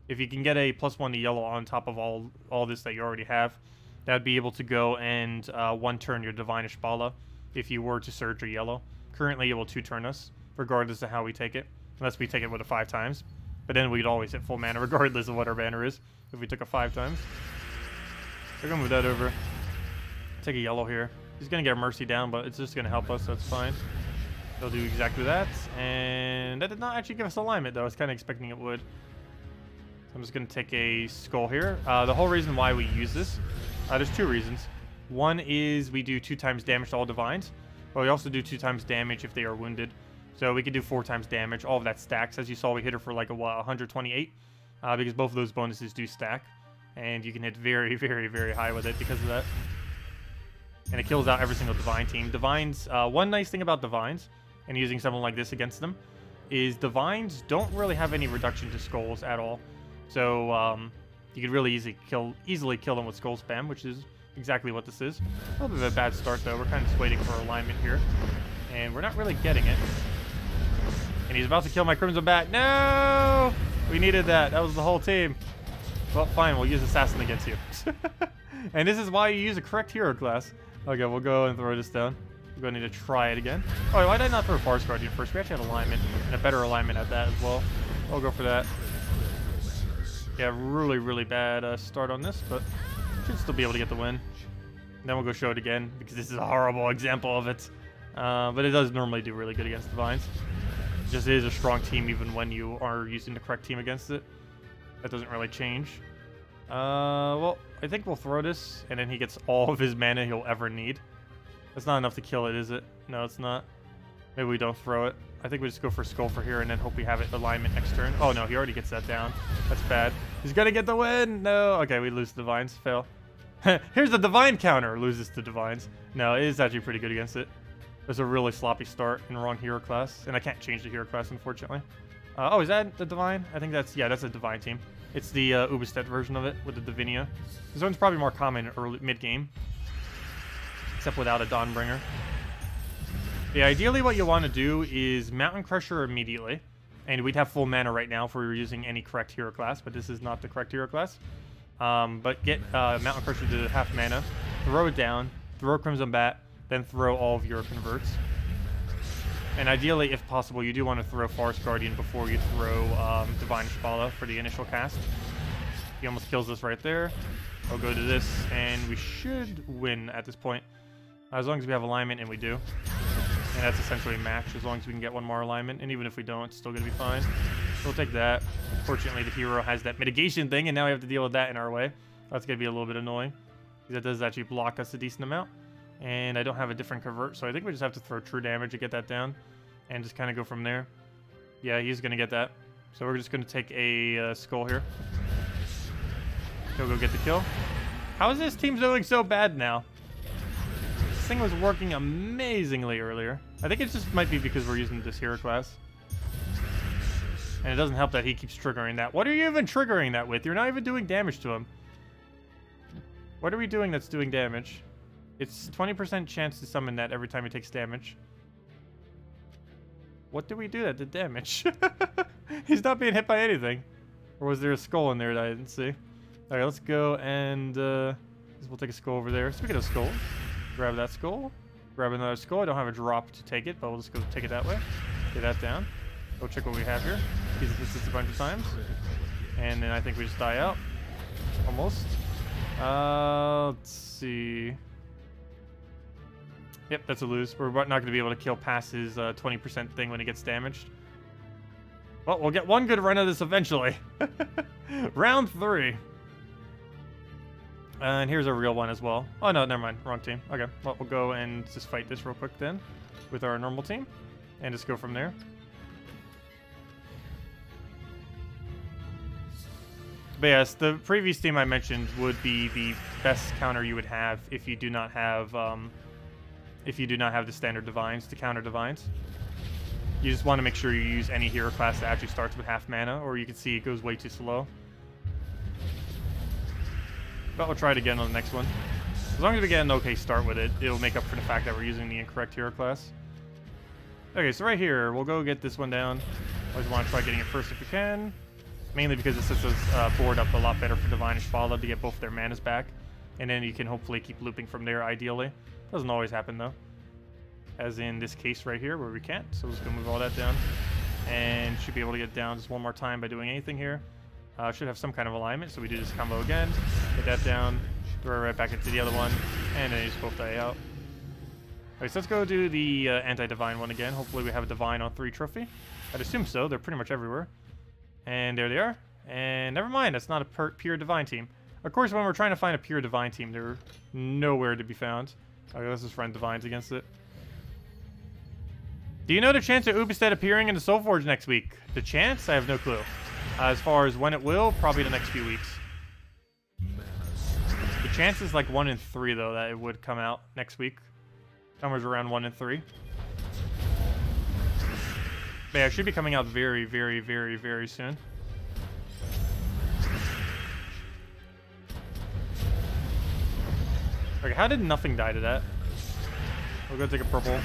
If you can get a +1 to yellow on top of all this that you already have, that'd be able to go and one turn your Divine Ishbala if you were to surge or yellow. Currently it will 2-turn us, regardless of how we take it. Unless we take it with a 5 times. But then we'd always hit full mana regardless of what our banner is if we took a 5 times. We're gonna move that over. Take a yellow here. He's gonna get Mercy down, but it's just gonna help us, so it's fine. They'll do exactly that. And that did not actually give us alignment though. I was kinda expecting it would. So I'm just gonna take a skull here. The whole reason why we use this, there's 2 reasons. One is we do 2 times damage to all divines, but we also do 2 times damage if they are wounded. So we could do 4 times damage. All of that stacks. As you saw, we hit her for like 128, because both of those bonuses do stack, and you can hit very, very, very high with it because of that. And it kills out every single divine team. Divines, one nice thing about divines, and using someone like this against them, is divines don't really have any reduction to skulls at all. So you could really easily kill them with skull spam, which is exactly what this is. A little bit of a bad start though. We're kind of just waiting for alignment here, and we're not really getting it. And he's about to kill my Crimson Bat. No! We needed that. That was the whole team. Well, fine. We'll use Assassin against you. And this is why you use a correct hero class. Okay, we'll go and throw this down. We're going to need to try it again. Oh, why did I not throw Forest Guardian first? We actually had alignment, and a better alignment at that as well. I'll go for that. Yeah, really, really bad start on this, but should still be able to get the win. And then we'll go show it again, because this is a horrible example of it. But it does normally do really good against divines. It just is a strong team even when you are using the correct team against it. That doesn't really change. Well, I think we'll throw this, and then he gets all of his mana he'll ever need. That's not enough to kill it, is it? No, it's not. Maybe we don't throw it. I think we just go for Skull for here, and then hope we have it alignment next turn. Oh no, he already gets that down. That's bad. He's gonna get the win! No! Okay, we lose the divines. Fail. Here's the divine counter! Loses to divines. No, it is actually pretty good against it. There's a really sloppy start in the wrong hero class, and I can't change the hero class, unfortunately. Oh, is that the divine? I think that's, yeah, that's a divine team. It's the Ubestedt version of it with the Divinia. This one's probably more common mid-game, except without a Dawnbringer. Yeah, ideally what you want to do is Mountain Crusher immediately, and we'd have full mana right now if we were using any correct hero class, but this is not the correct hero class. But get Mountain Crusher to half mana, throw it down, throw Crimson Bat, then throw all of your converts. And ideally, if possible, you do want to throw Forest Guardian before you throw Divine Ishbala for the initial cast. He almost kills us right there. I'll go to this, and we should win at this point. As long as we have alignment, and we do. And that's essentially a match, as long as we can get one more alignment. And even if we don't, it's still going to be fine. So we'll take that. Fortunately, the hero has that mitigation thing, and now we have to deal with that in our way. That's going to be a little bit annoying, because that does actually block us a decent amount. And I don't have a different convert, so I think we just have to throw true damage to get that down. And just kind of go from there. Yeah, he's going to get that. So we're just going to take a skull here. He'll go get the kill. How is this team doing so bad now? This thing was working amazingly earlier. I think it just might be because we're using this hero class. And it doesn't help that he keeps triggering that. What are you even triggering that with? You're not even doing damage to him. What are we doing that's doing damage? It's 20% chance to summon that every time he takes damage. What did we do that did damage? He's not being hit by anything. Or was there a skull in there that I didn't see? Alright, let's go and we'll take a skull over there. Speaking of skulls, Grab that skull. Grab another skull. I don't have a drop to take it, but we'll just go take it that way. Get that down. Go check what we have here. He's assisted a bunch of times. And then I think we just die out. Almost. Let's see. Yep, that's a lose. We're not going to be able to kill past his 20% thing when it gets damaged. Well, we'll get one good run of this eventually. Round 3. And here's a real one as well. Oh, no, never mind. Wrong team. Okay, well, we'll go and just fight this real quick then with our normal team. And just go from there. But yes, the previous team I mentioned would be the best counter you would have if you do not have the standard divines to counter divines. You just want to make sure you use any hero class that actually starts with half mana, or you can see it goes way too slow. But we'll try it again on the next one. As long as we get an okay start with it, it'll make up for the fact that we're using the incorrect hero class. Okay, so right here, we'll go get this one down. Always want to try getting it first if we can. Mainly because it sets us board up a lot better for Divine Ishpala to get both their manas back. And then you can hopefully keep looping from there, ideally. Doesn't always happen, though. As in this case right here, where we can't. So we're just going to move all that down. And should be able to get down just one more time by doing anything here. Should have some kind of alignment, so we do this combo again. Get that down. Throw it right back into the other one. And then you just both die out. Alright, so let's go do the anti-divine one again. Hopefully we have a divine on 3 trophy. I'd assume so. They're pretty much everywhere. And there they are. And never mind, that's not a pure divine team. Of course, when we're trying to find a pure divine team, they're nowhere to be found. Okay, let's just run divines against it. Do you know the chance of Ubestead appearing in the Soulforge next week? The chance? I have no clue. As far as when it will, probably the next few weeks. The chance is like 1 in 3, though, that it would come out next week. Somewhere around 1 in 3. But yeah, it should be coming out very, very, very, very soon. Okay, how did nothing die to that? We'll go take a purple.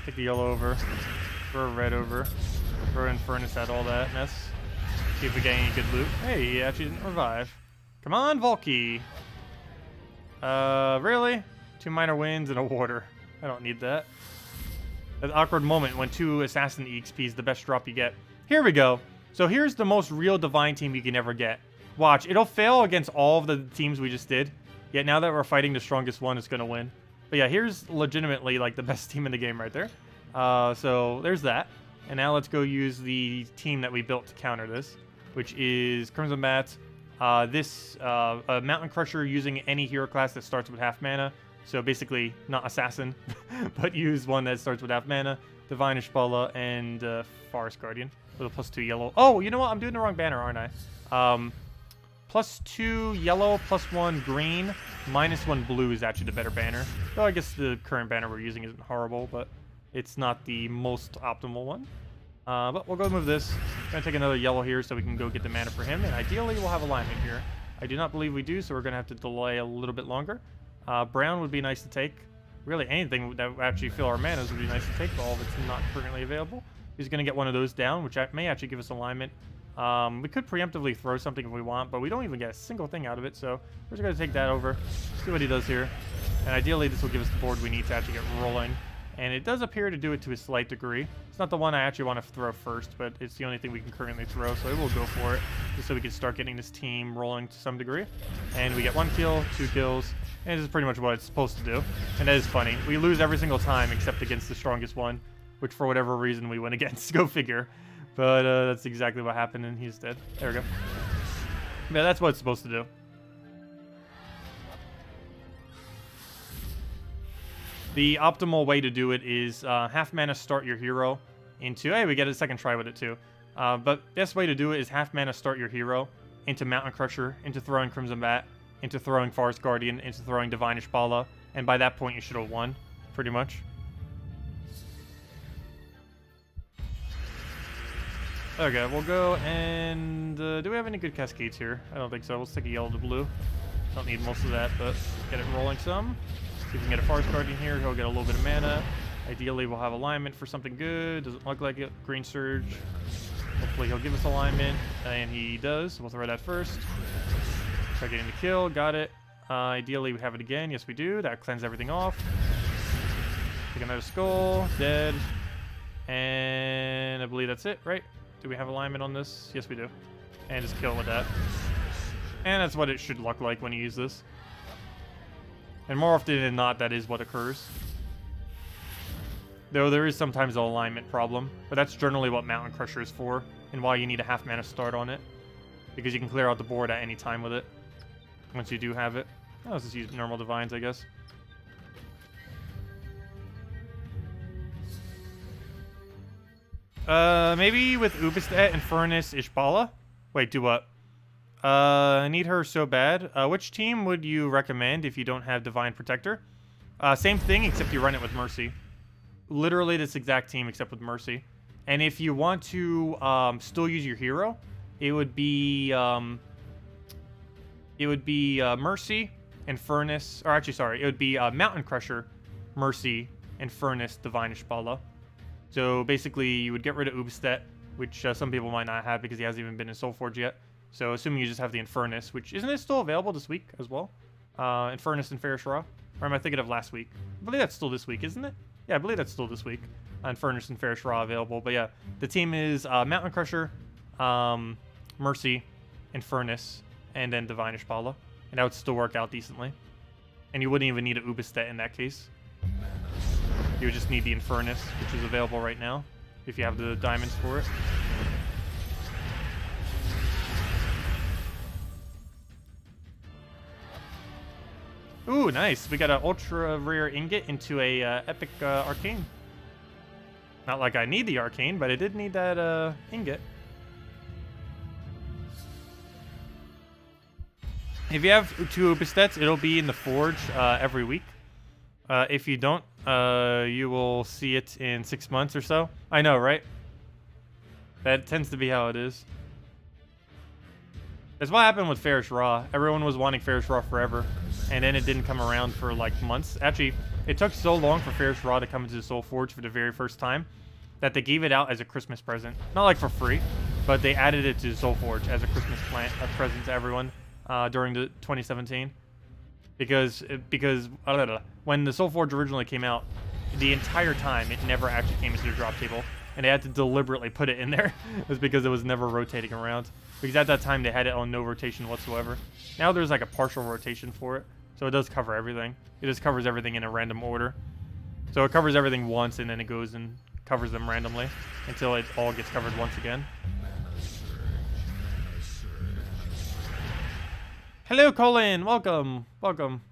Take the yellow over. Throw a red over. Throw in furnace at all that mess. See if we get any good loot. Hey, he actually didn't revive. Come on, Volky. Really? 2 minor wins and a water. I don't need that. That awkward moment when 2 assassin EXP is the best drop you get. Here we go. So here's the most real divine team you can ever get. Watch, it'll fail against all of the teams we just did. Yet now that we're fighting the strongest one, it's going to win. But yeah, here's legitimately like the best team in the game right there. So there's that. And now let's go use the team that we built to counter this, which is Crimson Bat. A Mountain Crusher using any hero class that starts with half mana. So basically, not Assassin, but use one that starts with half mana. Divine Ishpala and Forest Guardian with a +2 yellow. Oh, you know what? I'm doing the wrong banner, aren't I? +2 yellow, +1 green, -1 blue is actually the better banner. Though I guess the current banner we're using isn't horrible, but it's not the most optimal one. But we'll go move this. I'm going to take another yellow here so we can go get the mana for him. And ideally, we'll have alignment here. I do not believe we do, so we're going to have to delay a little bit longer. Brown would be nice to take. Really, anything that would actually fill our manas would be nice to take, but all of it's not currently available. He's going to get one of those down, which may actually give us alignment. We could preemptively throw something if we want, but we don't even get a single thing out of it, so we're just going to take that over, see what he does here. And ideally, this will give us the board we need to actually get rolling. And it does appear to do it to a slight degree. It's not the one I actually want to throw first, but it's the only thing we can currently throw, so we'll go for it, just so we can start getting this team rolling to some degree. And we get 1 kill, 2 kills, and this is pretty much what it's supposed to do. And that is funny. We lose every single time except against the strongest one, which for whatever reason we win against. Go figure. But that's exactly what happened, and he's dead. There we go. Yeah, that's what it's supposed to do. The optimal way to do it is half mana start your hero into... Hey, we get a second try with it too. But best way to do it is half mana start your hero into Mountain Crusher, into throwing Crimson Bat, into throwing Forest Guardian, into throwing Divine Ishpala. And by that point, you should have won, pretty much. Okay, we'll go and... do we have any good cascades here? I don't think so. We'll stick a yellow to blue. Don't need most of that, but get it rolling some. See if we can get a Forest Guardian here. He'll get a little bit of mana. Ideally, we'll have alignment for something good. Doesn't look like it. Green Surge. Hopefully, he'll give us alignment. And he does. So we'll throw that first. Try getting the kill. Got it. Ideally, we have it again. Yes, we do. That cleanses everything off. Take another skull. Dead. And I believe that's it, right? Do we have alignment on this? Yes, we do. And just kill it with that. And that's what it should look like when you use this. And more often than not, that is what occurs. Though there is sometimes an alignment problem. But that's generally what Mountain Crusher is for. And why you need a half mana start on it. Because you can clear out the board at any time with it. Once you do have it. Oh, let's just use normal divines, I guess. Maybe with Ubistet and Furnace Ishbala? Wait, do what? I need her so bad. Which team would you recommend if you don't have Divine Protector? Same thing, except you run it with Mercy. Literally this exact team, except with Mercy. And if you want to still use your hero, it would be Mercy and Furnace. Or actually, sorry, it would be Mountain Crusher, Mercy, and Furnace Divine Ishbala. So basically, you would get rid of Ubistet, which some people might not have because he hasn't even been in Soulforge yet. So assuming you just have the Infernus, which isn't it still available this week as well? Infernus and Fairish Ra? Or am I thinking of last week? I believe that's still this week, isn't it? Yeah, I believe that's still this week. Infernus and Fairish Ra available. But yeah, the team is Mountain Crusher, Mercy, Infernus, and then Divine Ishbala. And that would still work out decently. And you wouldn't even need a Ubistet in that case. You would just need the Infernus, which is available right now, if you have the diamonds for it. Ooh, nice. We got an ultra rare ingot into a epic arcane. Not like I need the arcane, but I did need that ingot. If you have 2 Ubistets, it'll be in the forge every week. If you don't, you will see it in 6 months or so. I know, right? That tends to be how it is. That's what happened with Fairish Ra. Everyone was wanting Fairish Ra forever, and then it didn't come around for like months. Actually, it took so long for Fairish Ra to come into the Soulforge for the very first time that they gave it out as a Christmas present. Not like for free, but they added it to Soulforge as a Christmas present to everyone during the 2017. Because when the Soulforge originally came out, the entire time it never actually came into the drop table, and they had to deliberately put it in there. It was because it was never rotating around. Because at that time they had it on no rotation whatsoever. Now there's like a partial rotation for it, so it does cover everything. It just covers everything in a random order. So it covers everything once, and then it goes and covers them randomly until it all gets covered once again. Hello, Colin. Welcome. Welcome.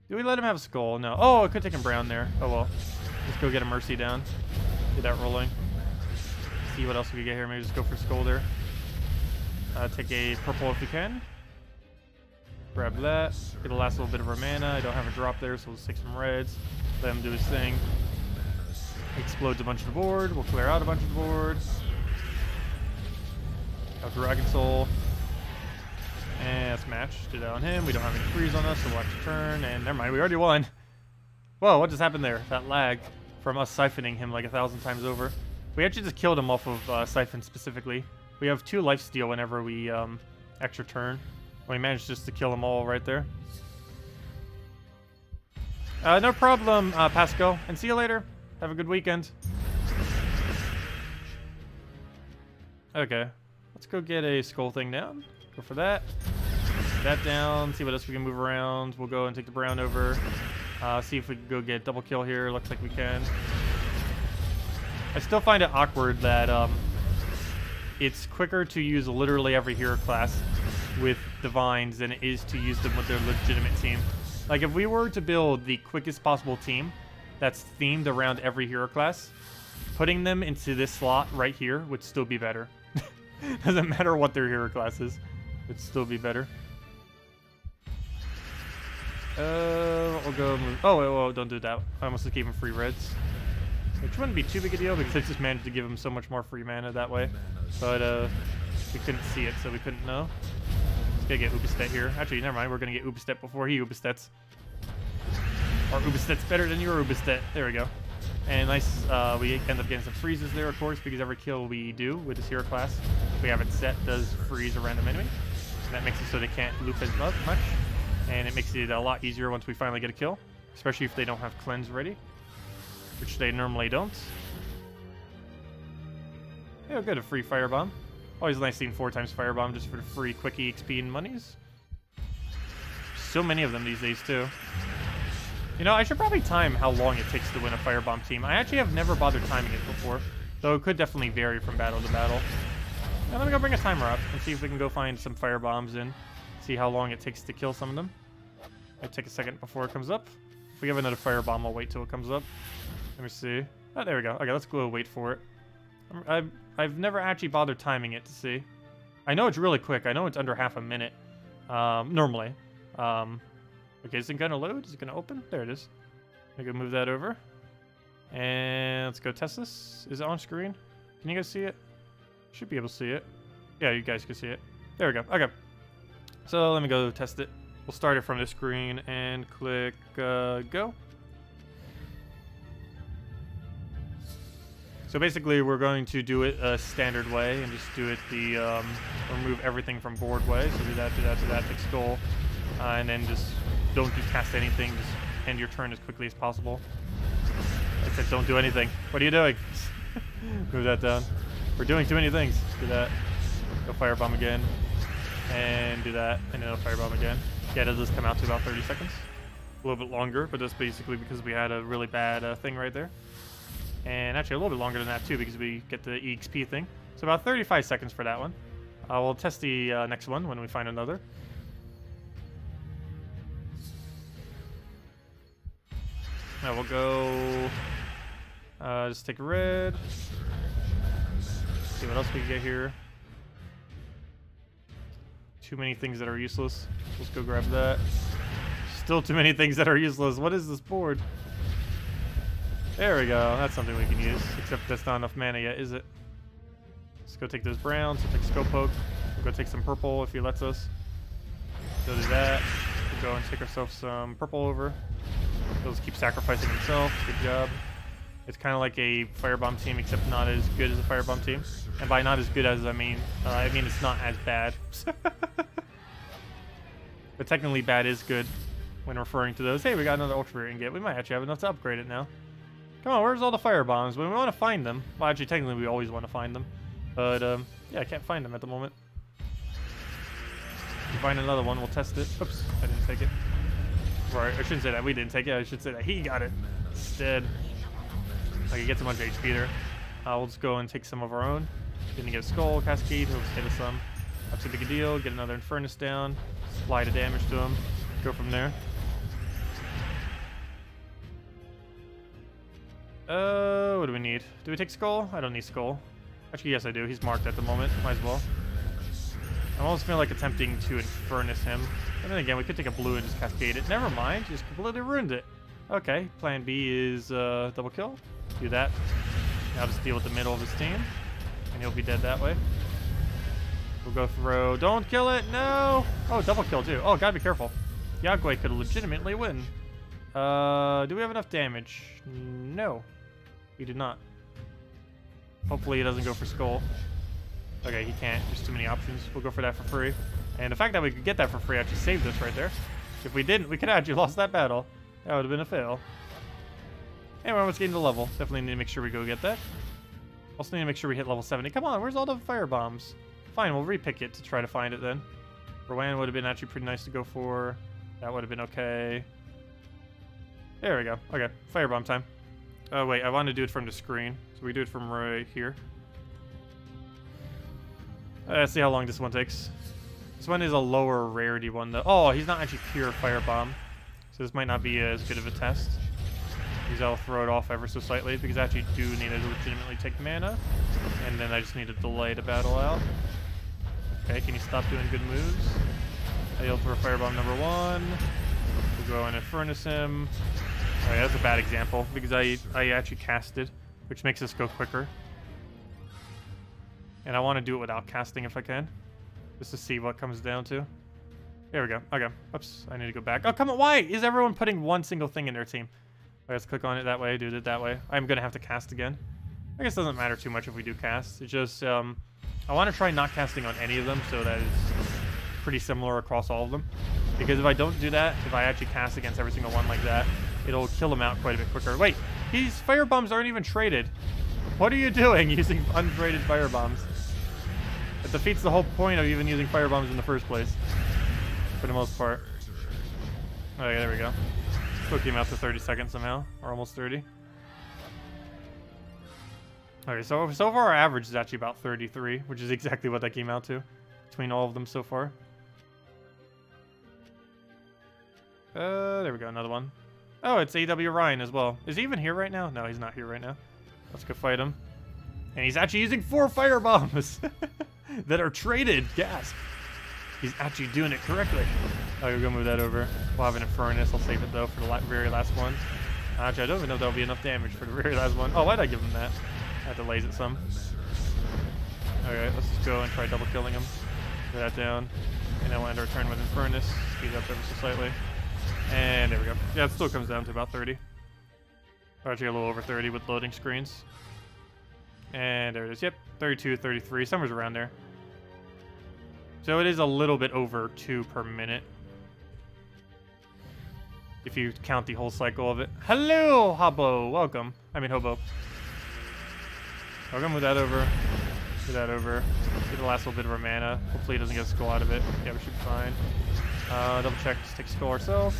Do we let him have a skull? No. Oh, I could take him brown there. Oh, well. Let's go get a Mercy down. Get that rolling. See what else we can get here. Maybe just go for skull there. Take a purple if we can. Grab that. It'll last a little bit of our mana. I don't have a drop there, so we'll take some reds. Let him do his thing. Explodes a bunch of the board. We'll clear out a bunch of the board. Got Dragon Soul. And smash. Do that on him. We don't have any freeze on us, so we'll have to turn. And never mind, we already won. Whoa, what just happened there? That lag from us siphoning him like 1,000 times over. We actually just killed him off of Siphon specifically. We have 2 lifesteal whenever we extra turn. We managed just to kill them all right there. No problem, Pascal. And see you later. Have a good weekend. Okay. Let's go get a skull thing down. Go for that. That down. See what else we can move around. We'll go and take the brown over. See if we can go get double kill here. Looks like we can. I still find it awkward that it's quicker to use literally every hero class with divines than it is to use them with their legitimate team. Like if we were to build the quickest possible team that's themed around every hero class, putting them into this slot right here would still be better. Doesn't matter what their hero class is, it'd still be better. We'll go move. Oh, wait, don't do that. I almost gave him free reds. Which wouldn't be too big a deal because I just managed to give him so much more free mana that way. But we couldn't see it, so we couldn't know. Just gotta get Ubistet here. Actually, never mind. We're gonna get Ubistet before he Ubistets. Or Ubistet's better than your Ubistet. There we go. And nice, we end up getting some freezes there, of course, because every kill we do with this hero class, we have it set, does freeze a random enemy. And that makes it so they can't loop as much. And it makes it a lot easier once we finally get a kill, especially if they don't have cleanse ready, which they normally don't. Yeah, good, a free firebomb. Always nice seeing 4 times firebomb just for the free quick EXP and monies. So many of them these days too. You know, I should probably time how long it takes to win a firebomb team. I actually have never bothered timing it before, though it could definitely vary from battle to battle. Now let me go bring a timer up and see if we can go find some firebombs and see how long it takes to kill some of them. Might take a second before it comes up. If we have another firebomb, I'll wait till it comes up. Let me see. Oh, there we go. Okay, let's go wait for it. I've never actually bothered timing it to see. I know it's really quick. I know it's under half a minute, normally. Okay, is it gonna load? Is it gonna open? There it is. I'm gonna move that over. And let's go test this. Is it on screen? Can you guys see it? Should be able to see it. Yeah, you guys can see it. There we go. Okay. So let me go test it. We'll start it from the screen and click go. So basically we're going to do it a standard way and just do it the remove everything from board way. So do that, take skull, and then just don't cast anything, just end your turn as quickly as possible. I said don't do anything. What are you doing? Move that down. We're doing too many things. Do that. Go firebomb again. And do that, and then it'll firebomb again. Yeah, it does come out to about 30 seconds. A little bit longer, but that's basically because we had a really bad thing right there. And actually a little bit longer than that too, because we get the EXP thing. So about 35 seconds for that one. We'll test the next one when we find another. Now we'll go... just take a red. See what else we can get here. Too many things that are useless. Let's go grab that. Still too many things that are useless. What is this board? There we go. That's something we can use. Except that's not enough mana yet, is it? Let's go take those browns. We'll take Scope Poke. We'll go take some purple if he lets us. Go do that. We'll go and take ourselves some purple over. He'll just keep sacrificing himself. Good job. It's kind of like a firebomb team, except not as good as a firebomb team. And by not as good as, I mean it's not as bad. But technically bad is good when referring to those. Hey, we got another ultra rare ingot. We might actually have enough to upgrade it now. Come on, where's all the firebombs? When we want to find them. Well, actually, technically, we always want to find them. But, yeah, I can't find them at the moment. If we find another one, we'll test it. Oops, I didn't take it. Right, I shouldn't say that we didn't take it. I should say that he got it instead. Like, he gets a bunch of HP there. We'll just go and take some of our own. Didn't get a skull, cascade, he'll just hit us some. Not too big a deal. Get another Infernus down. Apply the damage to him. Go from there. What do we need? Do we take skull? I don't need skull. Actually, yes I do. He's marked at the moment. Might as well. I'm almost feeling like attempting to Infernus him. And then again, we could take a blue and just cascade it. Never mind. Just completely ruined it. Okay, plan B is double kill. Do that. Now just deal with the middle of his team. And he'll be dead that way. We'll go throw. Don't kill it! No! Oh, double kill too. Oh, gotta be careful. Yagway could legitimately win. Do we have enough damage? No. We did not. Hopefully he doesn't go for skull. Okay, he can't. There's too many options. We'll go for that for free. And the fact that we could get that for free actually saved us right there. If we didn't, we could have actually lost that battle. That would have been a fail. And we're almost getting to level. Definitely need to make sure we go get that. Also need to make sure we hit level 70. Come on, where's all the fire bombs? Fine, we'll repick it to try to find it then. Rowan would have been actually pretty nice to go for. That would have been okay. There we go. Okay, firebomb time. Oh wait, I want to do it from the screen. So we do it from right here. Let's see how long this one takes. This one is a lower rarity one though. Oh, he's not actually pure firebomb. So this might not be as good of a test. Because I'll throw it off ever so slightly because I actually do need to legitimately take mana. And then I just need to delay the battle out. Okay, can you stop doing good moves? He'll throw firebomb number 1. We'll go in and furnace him. Oh yeah, that's a bad example because I actually casted, which makes this go quicker. And I want to do it without casting if I can, just to see what comes down to. There we go. Okay. Oops. I need to go back. Oh, come on. Why is everyone putting one single thing in their team? Let's click on it that way. Do it that way. I'm going to have to cast again. I guess it doesn't matter too much if we do cast. It's just, I want to try not casting on any of them so that it's pretty similar across all of them. Because if I don't do that, if I actually cast against every single one like that, it'll kill him out quite a bit quicker. Wait, these fire bombs aren't even traded. What are you doing using untraded fire bombs? It defeats the whole point of even using fire bombs in the first place. For the most part. Okay, there we go. Still came out to 30 seconds somehow, or almost 30. Okay, so far our average is actually about 33, which is exactly what that came out to between all of them so far. There we go, another one. Oh, it's AW Ryan as well. Is he even here right now? No, he's not here right now. Let's go fight him. And he's actually using 4 fire bombs that are traded. Gasp. He's actually doing it correctly. Oh, we're gonna move that over. We'll have an Furnace. I'll save it though for the very last one. Actually, I don't even know if that'll be enough damage for the very last one. Oh, why'd I give him that? That delays it some. Okay, let's just go and try double killing him. Put that down. And then we'll end our turn with Furnace. Speed up ever so slightly. And there we go. Yeah, it still comes down to about 30. Or actually a little over 30 with loading screens. And there it is. Yep, 32, 33, somewhere around there. So it is a little bit over 2 per minute. If you count the whole cycle of it. Hello, Hobo. Welcome. I mean, Hobo. We're gonna move that over. Move that over. Get the last little bit of our mana. Hopefully it doesn't get a skull out of it. Yeah, we should be fine. Double check, just take skull ourselves.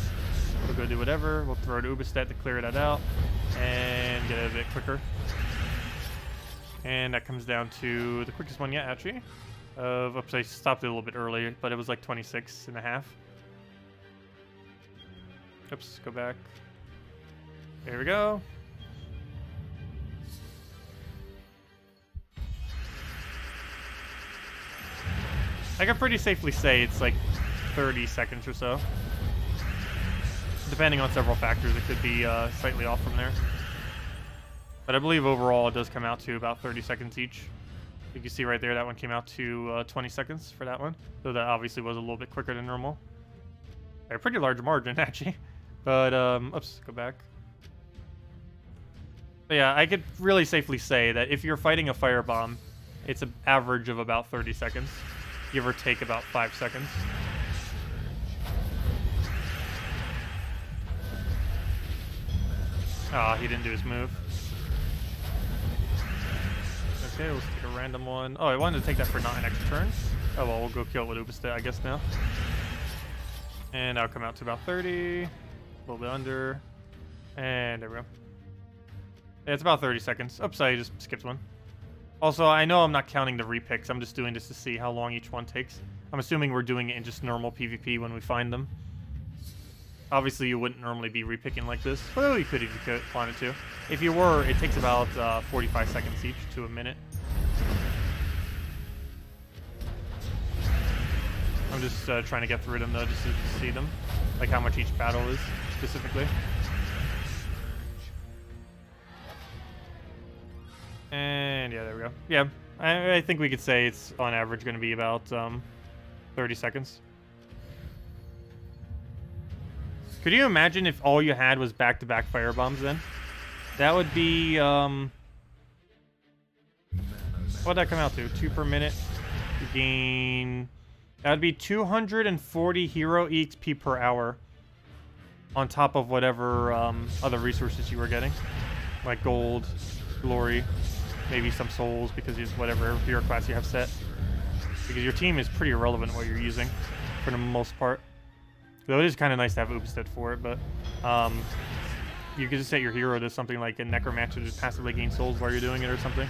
We'll go do whatever. We'll throw an Ubistet to clear that out. And get it a bit quicker. And that comes down to the quickest one yet, actually. Oops, I stopped it a little bit early, but it was like 26 and a half. Oops, go back. There we go. I can pretty safely say it's like 30 seconds or so. Depending on several factors, it could be slightly off from there. But I believe overall it does come out to about 30 seconds each. You can see right there, that one came out to 20 seconds for that one. So that obviously was a little bit quicker than normal. A pretty large margin, actually. But, oops, go back. But yeah, I could really safely say that if you're fighting a firebomb, it's an average of about 30 seconds. Give or take about 5 seconds. Ah, he didn't do his move. Okay, let's take a random one. Oh, I wanted to take that for not an extra turn. Oh well, we'll go kill it with Ubistet, I guess, now. And that'll come out to about 30. A little bit under. And there we go. Yeah, it's about 30 seconds. Oops, I just skipped one. Also, I know I'm not counting the repicks. I'm just doing this to see how long each one takes. I'm assuming we're doing it in just normal PvP when we find them. Obviously, you wouldn't normally be repicking like this. Well, you could if you wanted to. If you were, it takes about 45 seconds each to a minute. I'm just trying to get through them, though, just to see them. Like how much each battle is, specifically. And yeah, there we go. Yeah, I think we could say it's on average going to be about 30 seconds. Could you imagine if all you had was back-to-back firebombs then? That would be, what'd that come out to? 2 per minute. You gain... That would be 240 hero EXP per hour. On top of whatever other resources you were getting. Like gold, glory, maybe some souls because of whatever hero class you have set. Because your team is pretty irrelevant what you're using, for the most part. Though it is kind of nice to have Ubistet for it, but you could just set your hero to something like a Necromancer to just passively gain souls while you're doing it or something.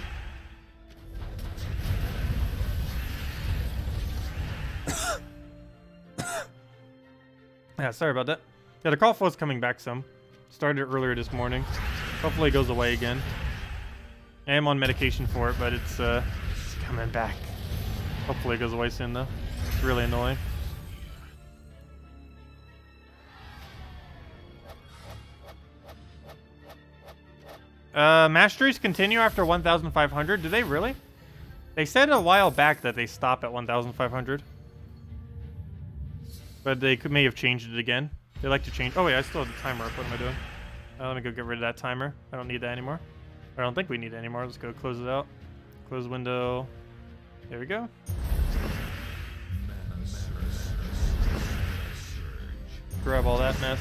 Yeah, sorry about that. Yeah, the cough was coming back some. Started earlier this morning. Hopefully it goes away again. I am on medication for it, but it's coming back. Hopefully it goes away soon, though. It's really annoying. Masteries continue after 1,500. Do they really? They said a while back that they stop at 1,500. But they may have changed it again. They like to change... Oh, wait, I still have the timer up. What am I doing? Let me go get rid of that timer. I don't need that anymore. I don't think we need it anymore. Let's go close it out. Close window. There we go. grab all that mess.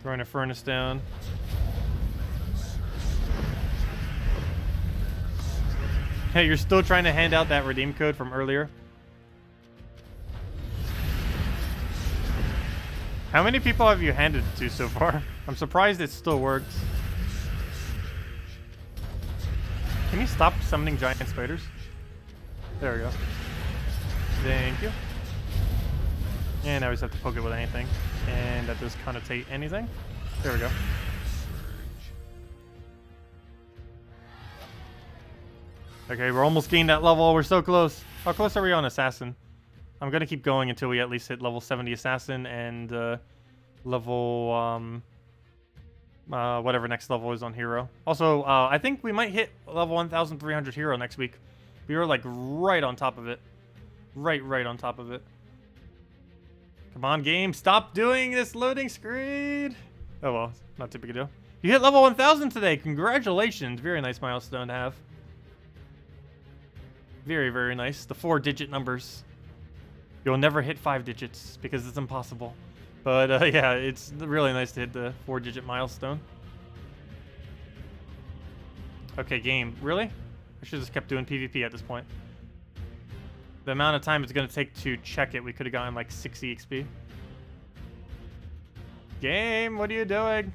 Throwing a furnace down. Hey, you're still trying to hand out that redeem code from earlier? How many people have you handed it to so far? I'm surprised it still works. Can you stop summoning giant spiders? There we go. Thank you. And now we just have to poke it with anything. And that does connotate anything. There we go. Okay, we're almost gained that level. We're so close. How close are we on Assassin? I'm going to keep going until we at least hit level 70 Assassin and level... whatever next level is on Hero. Also, I think we might hit level 1,300 Hero next week. We were like right on top of it. Right on top of it. Come on, game. Stop doing this loading screen. Oh, well. Not too big a deal. You hit level 1,000 today. Congratulations. Very nice milestone to have. Very nice. The 4-digit numbers. You'll never hit 5 digits because it's impossible. But yeah, it's really nice to hit the 4-digit milestone. Okay, game. Really? I should have just kept doing PvP at this point. The amount of time it's going to take to check it, we could have gotten like 60 XP. Game, what are you doing?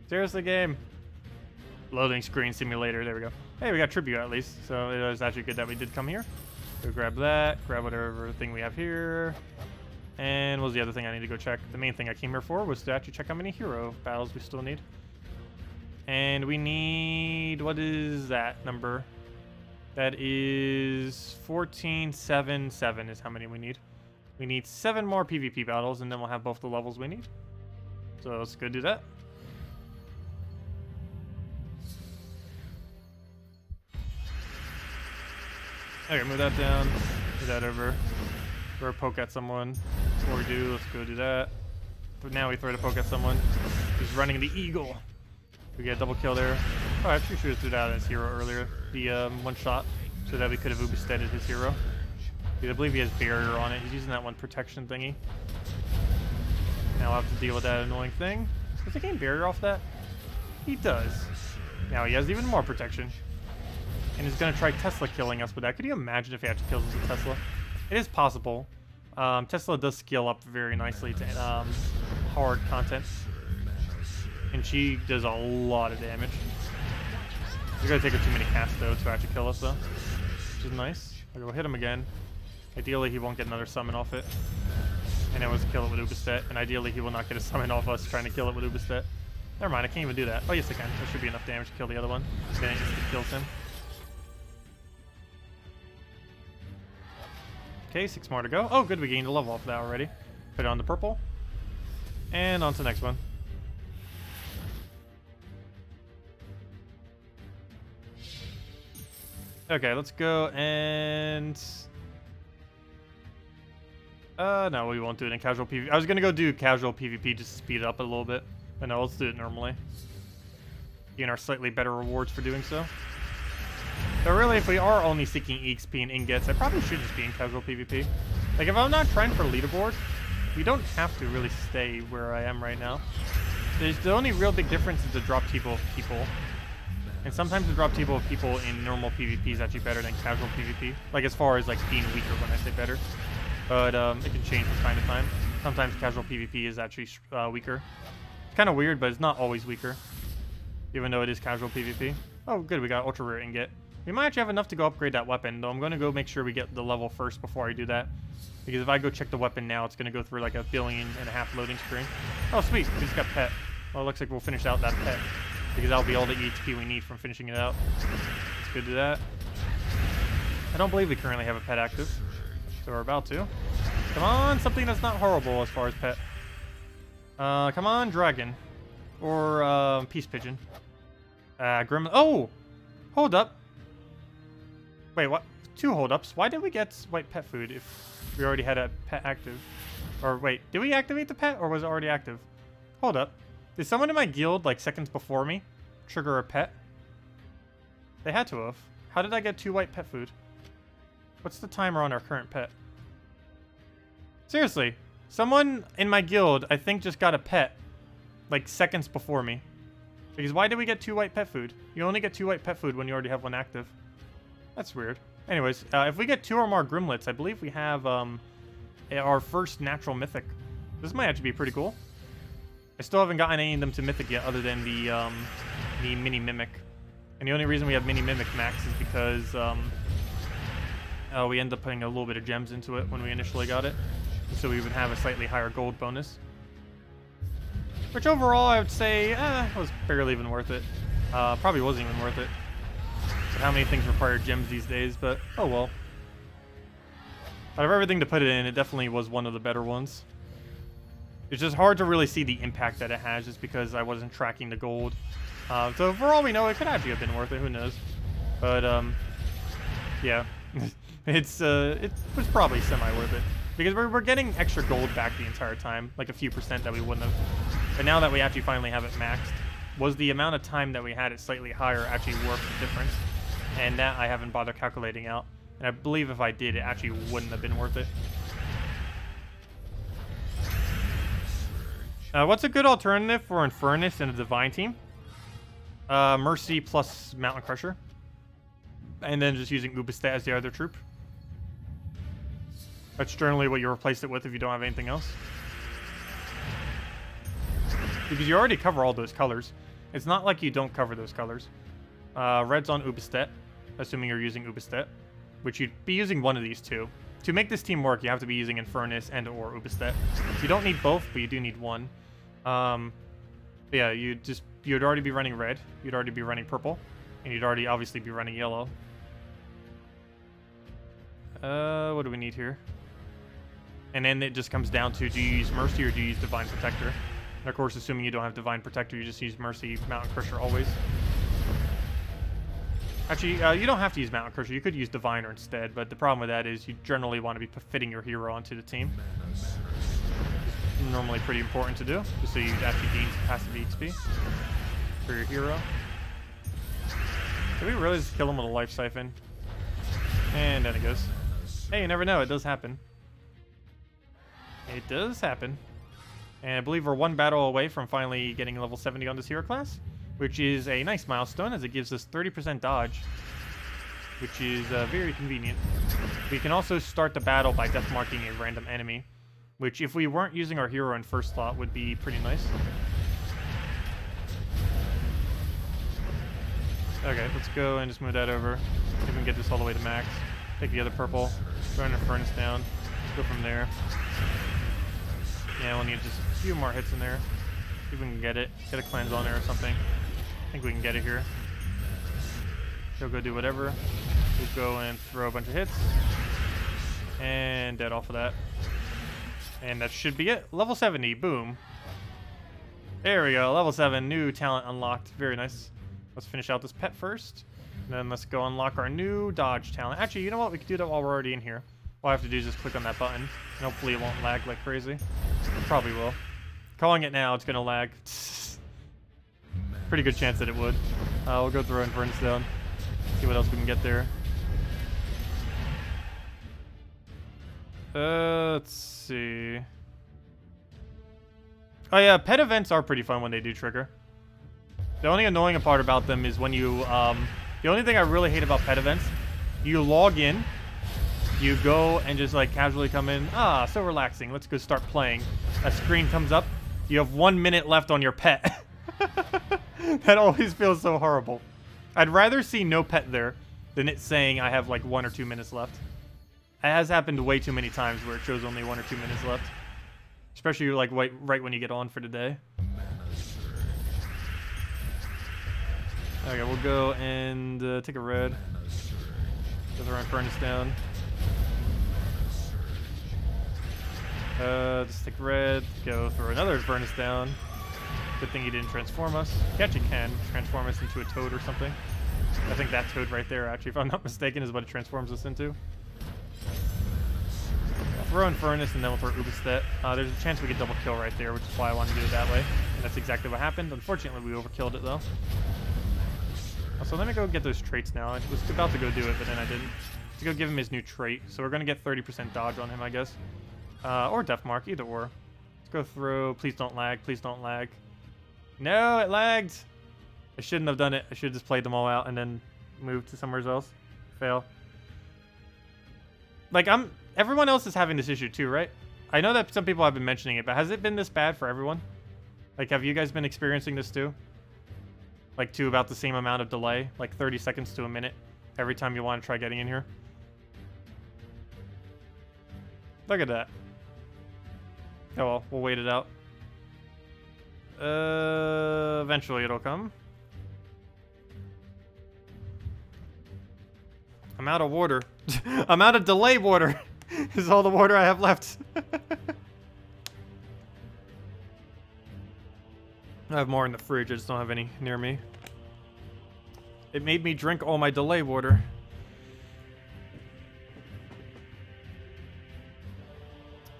Seriously, game. Loading screen simulator. There we go. Hey, we got tribute at least. So it was actually good that we did come here. Go grab that. Grab whatever thing we have here. And what was the other thing I need to go check? The main thing I came here for was to actually check how many hero battles we still need. And we need... What is that number? That is 1477 is how many we need. We need 7 more PvP battles, and then we'll have both the levels we need. So let's go do that. Okay, move that down. Move that over. Throw a poke at someone. Before we do, let's go do that. But now we throw the poke at someone. He's running the eagle. We get a double kill there. Oh, I actually should have threw that at his hero earlier. The one shot, so that we could have Uber-steaded his hero. Because I believe he has barrier on it. He's using that one protection thingy. Now I'll have to deal with that annoying thing. Does he gain barrier off that? He does. Now he has even more protection. And he's going to try Tesla killing us with that. Could you imagine if he actually kills us with Tesla? It is possible. Tesla does scale up very nicely to hard content. And she does a lot of damage. You're going to take her too many casts, though, to actually kill us, though. Which is nice. I'll go hit him again. Ideally, he won't get another summon off it. And then we'll kill it with Ubistet. And ideally, he will not get a summon off us trying to kill it with Ubistet. Never mind, I can't even do that. Oh, yes, I can. There should be enough damage to kill the other one. Then it just kills him. Okay, 6 more to go. Oh, good, we gained a level off that already. Put it on the purple. And on to the next one. Okay, let's go and... no, we won't do it in casual PvP. I was gonna go do casual PvP just to speed it up a little bit. But no, let's do it normally. Gain our slightly better rewards for doing so. So really, if we are only seeking EXP and ingots, I probably should just be in casual PvP. Like, if I'm not trying for leaderboard, we don't have to really stay where I am right now. The only real big difference is the drop table of people. And sometimes the drop table of people in normal PvP is actually better than casual PvP. Like, as far as, like, being weaker when I say better. But, it can change from time to time. Sometimes casual PvP is actually weaker. It's kind of weird, but it's not always weaker. Even though it is casual PvP. Oh, good, we got ultra rare ingot. We might actually have enough to go upgrade that weapon, though I'm going to go make sure we get the level first before I do that. Because if I go check the weapon now, it's going to go through like 1.5 billion loading screen. Oh, sweet, we just got pet. Well, it looks like we'll finish out that pet. Because that'll be all the EXP we need from finishing it out. Let's go do that. I don't believe we currently have a pet active. So we're about to. Come on, something that's not horrible as far as pet. Come on, dragon. Or, peace pigeon. Grim. Oh! Hold up. Wait, what? 2 hold-ups. Why did we get white pet food if we already had a pet active? Or wait, did we activate the pet or was it already active? Hold up. Did someone in my guild, like seconds before me, trigger a pet? They had to have. How did I get 2 white pet food? What's the timer on our current pet? Seriously, someone in my guild, I think, just got a pet, like, seconds before me. Because why did we get 2 white pet food? You only get 2 white pet food when you already have 1 active. That's weird. Anyways, if we get 2 or more Grimlets, I believe we have our first natural Mythic. This might actually be pretty cool. I still haven't gotten any of them to Mythic yet, other than the Mini Mimic. And the only reason we have Mini Mimic max is because we end up putting a little bit of gems into it when we initially got it. So we would have a slightly higher gold bonus. Which overall, I would say, was barely even worth it. Probably wasn't even worth it. But how many things require gems these days, but oh well. Out of everything to put it in, it definitely was one of the better ones. It's just hard to really see the impact that it has just because I wasn't tracking the gold. So for all we know, it could actually have been worth it, who knows. But, yeah. It was probably semi-worth it. Because we're getting extra gold back the entire time, like a few percent that we wouldn't have. But now that we actually finally have it maxed, was the amount of time that we had it slightly higher actually worth the difference? And that I haven't bothered calculating out. And I believe if I did, it actually wouldn't have been worth it. What's a good alternative for Infernus and a Divine team? Mercy plus Mountain Crusher. And then just using Ubistat as the other troop. That's generally what you replace it with if you don't have anything else. Because you already cover all those colors. It's not like you don't cover those colors. Red's on Ubistat, assuming you're using Ubistat, which you'd be using one of these two. To make this team work, you have to be using Infernus and or Ubistat. You don't need both, but you do need one. Yeah, you'd already be running red, you'd already be running purple, and you'd already obviously be running yellow. What do we need here? And then it just comes down to, do you use Mercy or do you use Divine Protector? And of course, assuming you don't have Divine Protector, you just use Mercy, Mountain Crusher always. Actually, you don't have to use Mountain Crusher. You could use Diviner instead, but the problem with that is you generally want to be fitting your hero onto the team. It's normally pretty important to do, just so you actually gain capacity XP for your hero. Did we really just kill him with a Life Siphon? And then it goes. Hey, you never know. It does happen. It does happen. And I believe we're 1 battle away from finally getting level 70 on this hero class, which is a nice milestone as it gives us 30% dodge, which is very convenient. We can also start the battle by death marking a random enemy, which if we weren't using our hero in first slot would be pretty nice. Okay, let's go and just move that over. See if we can get this all the way to max. Take the other purple, run a furnace down, go from there. Yeah, we'll need just a few more hits in there. See if we can get it. Get a cleanse on there or something. I think we can get it here. He'll go do whatever. We'll go and throw a bunch of hits. And dead off of that. And that should be it. Level 70, boom. There we go, level 7, new talent unlocked. Very nice. Let's finish out this pet first. And then let's go unlock our new dodge talent. Actually, you know what? We can do that while we're already in here. All I have to do is just click on that button. And hopefully it won't lag like crazy. It probably will. Calling it now, it's going to lag. Pretty good chance that it would. We'll go throw Infernus down. See what else we can get there. Let's see. Oh yeah, pet events are pretty fun when they do trigger. The only annoying part about them is when you, the only thing I really hate about pet events, you log in, you go and just like casually come in, so relaxing, let's go start playing. A screen comes up, you have 1 minute left on your pet. That always feels so horrible. I'd rather see no pet there than it saying I have like 1 or 2 minutes left. It has happened way too many times where it shows only 1 or 2 minutes left. Especially like right when you get on for the day. Okay, we'll go and take a red. Go throw Infernus down. Just take red. Go throw another Infernus down. Good thing he didn't transform us. He actually can transform us into a toad or something. I think that toad right there, actually, if I'm not mistaken, is what it transforms us into. I'll throw Infernus and then we'll throw Ubistat. There's a chance we get double kill right there, which is why I wanted to do it that way. And that's exactly what happened. Unfortunately, we overkilled it, though. So let me go get those traits now. I was about to go do it, but then I didn't. To go give him his new trait. So we're going to get 30% dodge on him, I guess. Or Death Mark, either or. Let's go through. Please don't lag. Please don't lag. No, it lagged. I shouldn't have done it. I should have just played them all out and then moved to somewhere else. Fail. Like, everyone else is having this issue too, right? I know that some people have been mentioning it, but has it been this bad for everyone? Like, have you guys been experiencing this too? Like, to about the same amount of delay? Like, 30 seconds to a minute every time you want to try getting in here? Look at that. Oh well, we'll wait it out. Eventually it'll come. I'm out of water. I'm out of delay water. This is all the water I have left. I have more in the fridge, I just don't have any near me. It made me drink all my delay water.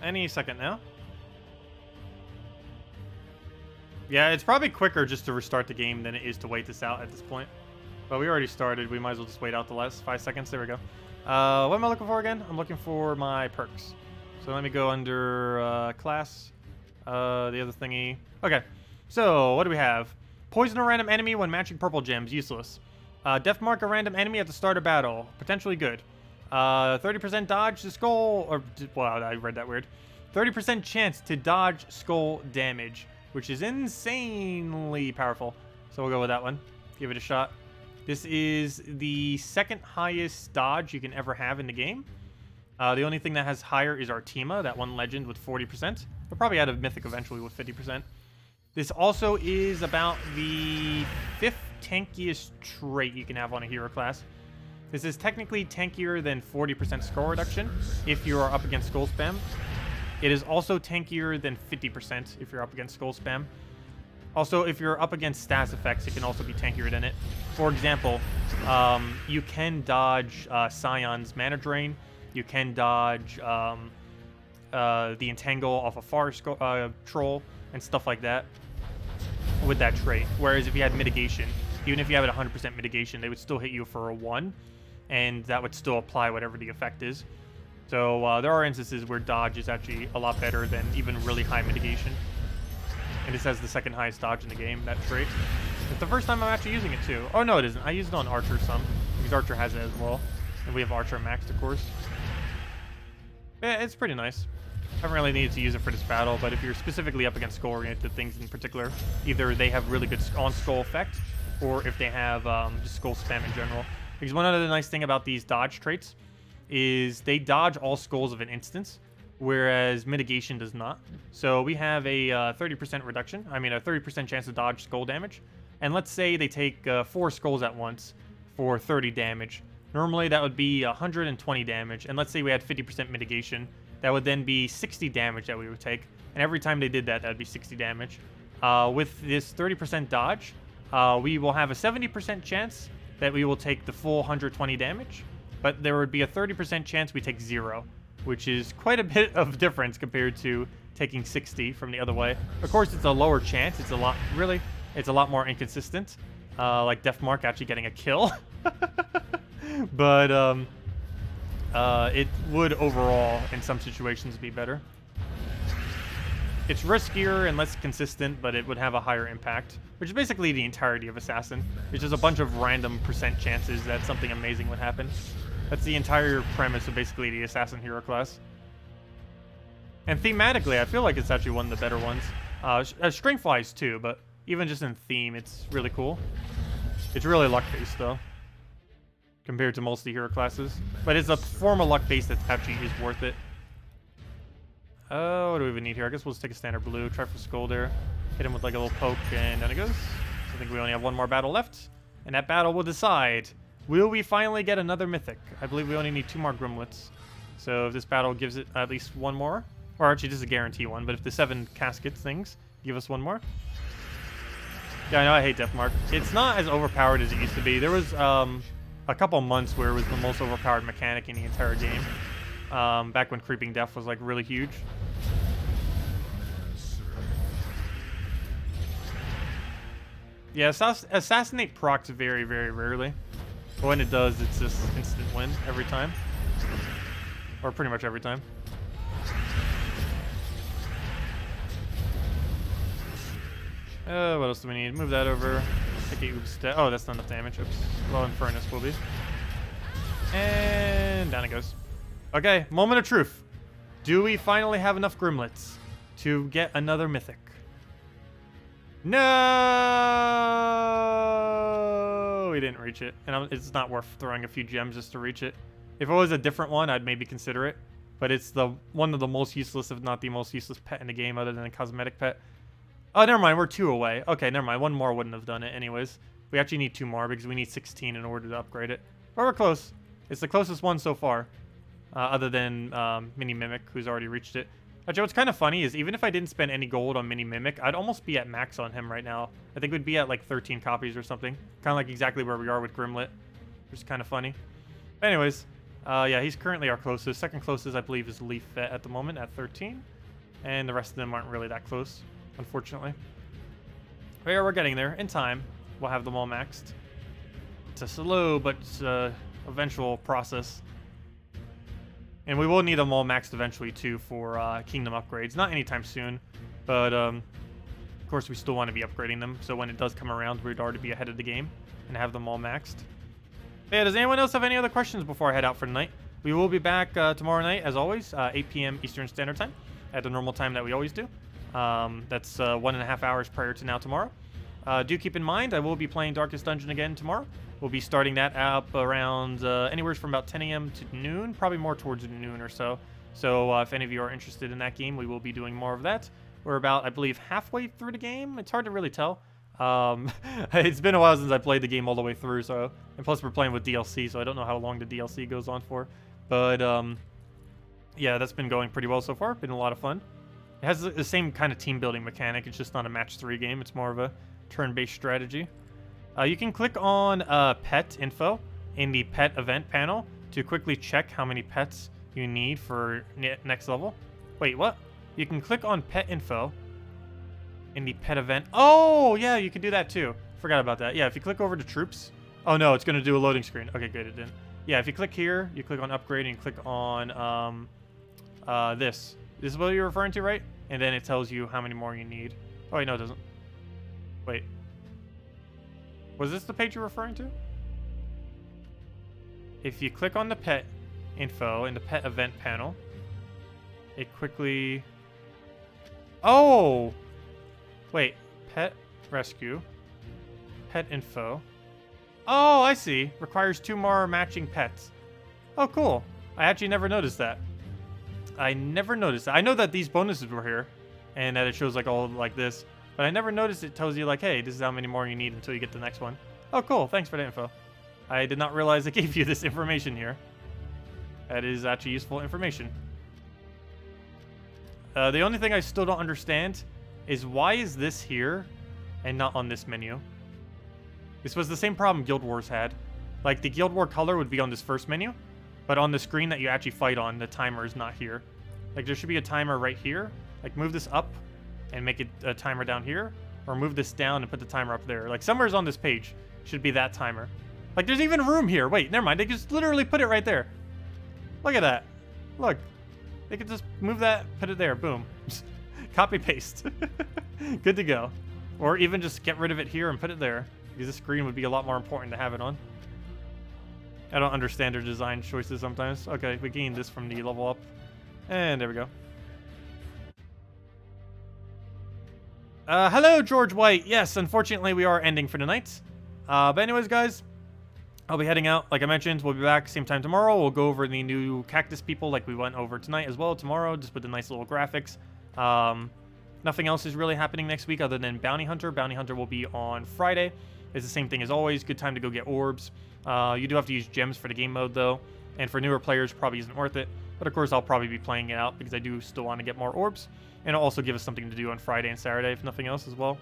Any second now. Yeah, it's probably quicker just to restart the game than it is to wait this out at this point. But we already started. We might as well just wait out the last 5 seconds. There we go. What am I looking for again? I'm looking for my perks. So let me go under class. The other thingy. Okay. So what do we have? Poison a random enemy when matching purple gems. Useless. Death mark a random enemy at the start of battle. Potentially good. 30% dodge to skull. Or, wow, I read that weird. 30% chance to dodge skull damage, which is insanely powerful. So we'll go with that one. Give it a shot. This is the second highest dodge you can ever have in the game. The only thing that has higher is Artima, that one legend with 40%. We'll probably add a Mythic eventually with 50%. This also is about the 5th tankiest trait you can have on a hero class. This is technically tankier than 40% score reduction if you are up against skull spam. It is also tankier than 50% if you're up against skull spam. Also, if you're up against stats effects, it can also be tankier than it. For example, you can dodge Scion's Mana Drain. You can dodge the Entangle off a Forest Troll and stuff like that with that trait. Whereas if you had Mitigation, even if you have it 100% Mitigation, they would still hit you for a 1, and that would still apply whatever the effect is. So there are instances where dodge is actually a lot better than even really high Mitigation. And this has the second highest dodge in the game, that trait. It's the first time I'm actually using it too. Oh no, it isn't. I used it on Archer some, because Archer has it as well. And we have Archer maxed, of course. Yeah, it's pretty nice. I haven't really needed to use it for this battle, but if you're specifically up against skull-oriented things in particular, either they have really good on-skull effect, or if they have just skull spam in general. Because one other nice thing about these dodge traits is they dodge all skulls of an instance, whereas mitigation does not. So we have a 30% reduction. I mean, a 30% chance to dodge skull damage. And let's say they take 4 skulls at once for 30 damage. Normally that would be 120 damage. And let's say we had 50% mitigation. That would then be 60 damage that we would take. And every time they did that, that would be 60 damage. With this 30% dodge, we will have a 70% chance that we will take the full 120 damage. But there would be a 30% chance we take 0. Which is quite a bit of difference compared to taking 60 from the other way. Of course, it's a lower chance. It's a lot, really, it's a lot more inconsistent. Like Death Mark actually getting a kill. But it would overall, in some situations, be better. It's riskier and less consistent, but it would have a higher impact, which is basically the entirety of Assassin. It's just a bunch of random % chances that something amazing would happen. That's the entire premise of basically the Assassin hero class. And thematically, I feel like it's actually one of the better ones. Strength-wise too, but even just in theme, it's really cool. It's really luck-based though, compared to most of the hero classes. But it's a form of luck-based that actually is worth it. What do we even need here? I guess we'll just take a standard blue, try for Skull there. Hit him with like a little poke, and down it goes. So I think we only have one more battle left. And that battle will decide, will we finally get another Mythic? I believe we only need 2 more Grimlets. So if this battle gives it at least 1 more, or actually this is a guarantee one, but if the 7 caskets things give us 1 more. Yeah, I know I hate Death Mark. It's not as overpowered as it used to be. There was a couple months where it was the most overpowered mechanic in the entire game. Back when Creeping Death was like really huge. Yeah, Assassinate procs very, very rarely. But when it does, it's just instant win every time. Or pretty much every time. What else do we need? Move that over. Oh, that's not enough damage. Oops. Well, in Furnace will be. And down it goes. Okay, moment of truth. Do we finally have enough Grimlets to get another Mythic? No! We didn't reach it. And it's not worth throwing a few gems just to reach it. If it was a different one, I'd maybe consider it. But it's one of the most useless, if not the most useless pet in the game other than a cosmetic pet. Oh, never mind. We're 2 away. Okay, never mind. 1 more wouldn't have done it anyways. We actually need 2 more because we need 16 in order to upgrade it. But we're close. It's the closest one so far. Other than Mini Mimic, who's already reached it. Actually, what's kind of funny is even if I didn't spend any gold on Mini Mimic, I'd almost be at max on him right now. I think we'd be at like 13 copies or something. Kind of like exactly where we are with Grimlet. Which is kind of funny. But anyways, yeah, he's currently our closest. Second closest, I believe, is Leaf Vet at the moment at 13. And the rest of them aren't really that close, unfortunately. But yeah, we're getting there. In time, we'll have them all maxed. It's a slow but eventual process. And we will need them all maxed eventually, too, for Kingdom upgrades. Not anytime soon, but, of course, we still want to be upgrading them. So when it does come around, we'd already be ahead of the game and have them all maxed. But yeah, does anyone else have any other questions before I head out for the night? We will be back tomorrow night, as always, 8 p.m. Eastern Standard Time, at the normal time that we always do. That's 1.5 hours prior to now tomorrow. Do keep in mind, I will be playing Darkest Dungeon again tomorrow. We'll be starting that up around anywhere from about 10 a.m. to noon, probably more towards noon or so. So if any of you are interested in that game, we will be doing more of that. We're about, I believe, halfway through the game. It's hard to really tell. It's been a while since I played the game all the way through, so and plus we're playing with DLC, so I don't know how long the DLC goes on for. But yeah, that's been going pretty well so far. Been a lot of fun. It has the same kind of team building mechanic. It's just not a match 3 game. It's more of a turn-based strategy. You can click on pet info in the pet event panel to quickly check how many pets you need for next level. Wait, what? You can click on pet info in the pet event. Oh, yeah, you can do that too. Forgot about that. Yeah, if you click over to troops. Oh, no, it's going to do a loading screen. Okay, good, it didn't. Yeah, if you click here, you click on upgrade and you click on this. This is what you're referring to, right? And then it tells you how many more you need. Oh, wait, no, it doesn't. Wait. Was this the page you're referring to? If you click on the pet info in the pet event panel, it quickly... Oh! Wait. Pet rescue. Pet info. Oh, I see. Requires 2 more matching pets. Oh, cool. I actually never noticed that. I never noticed that. I know that these bonuses were here, and that it shows like all like this, but I never noticed it tells you like, hey, this is how many more you need until you get the next one. Oh, cool. Thanks for the info. I did not realize it gave you this information here. That is actually useful information. The only thing I still don't understand is why is this here and not on this menu? This was the same problem Guild Wars had. Like, the Guild War color would be on this first menu, but on the screen that you actually fight on, the timer is not here. Like, there should be a timer right here. Like, move this up and make it a timer down here, or move this down and put the timer up there. Like, somewhere's on this page should be that timer. Like, there's even room here. Wait, never mind. They just literally put it right there. Look at that. Look. They could just move that, put it there. Boom. Copy paste. Good to go. Or even just get rid of it here and put it there, because this screen would be a lot more important to have it on. I don't understand their design choices sometimes. Okay, we gained this from the level up. And there we go. Hello, George White. Yes, unfortunately, we are ending for the night. But anyways, guys, I'll be heading out. Like I mentioned, we'll be back same time tomorrow. We'll go over the new cactus people like we went over tonight as well tomorrow, just with the nice little graphics. Nothing else is really happening next week other than Bounty Hunter. Bounty Hunter will be on Friday. It's the same thing as always. Good time to go get orbs. You do have to use gems for the game mode, though. And for newer players, probably isn't worth it. But of course, I'll probably be playing it out because I do still want to get more orbs. And it'll also give us something to do on Friday and Saturday, if nothing else as well.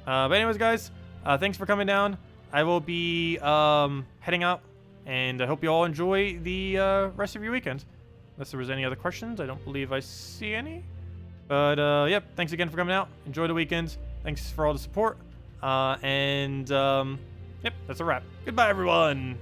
But anyways, guys, thanks for coming down. I will be heading out. And I hope you all enjoy the rest of your weekend. Unless there was any other questions. I don't believe I see any. But, yep, thanks again for coming out. Enjoy the weekend. Thanks for all the support. Yep, that's a wrap. Goodbye, everyone.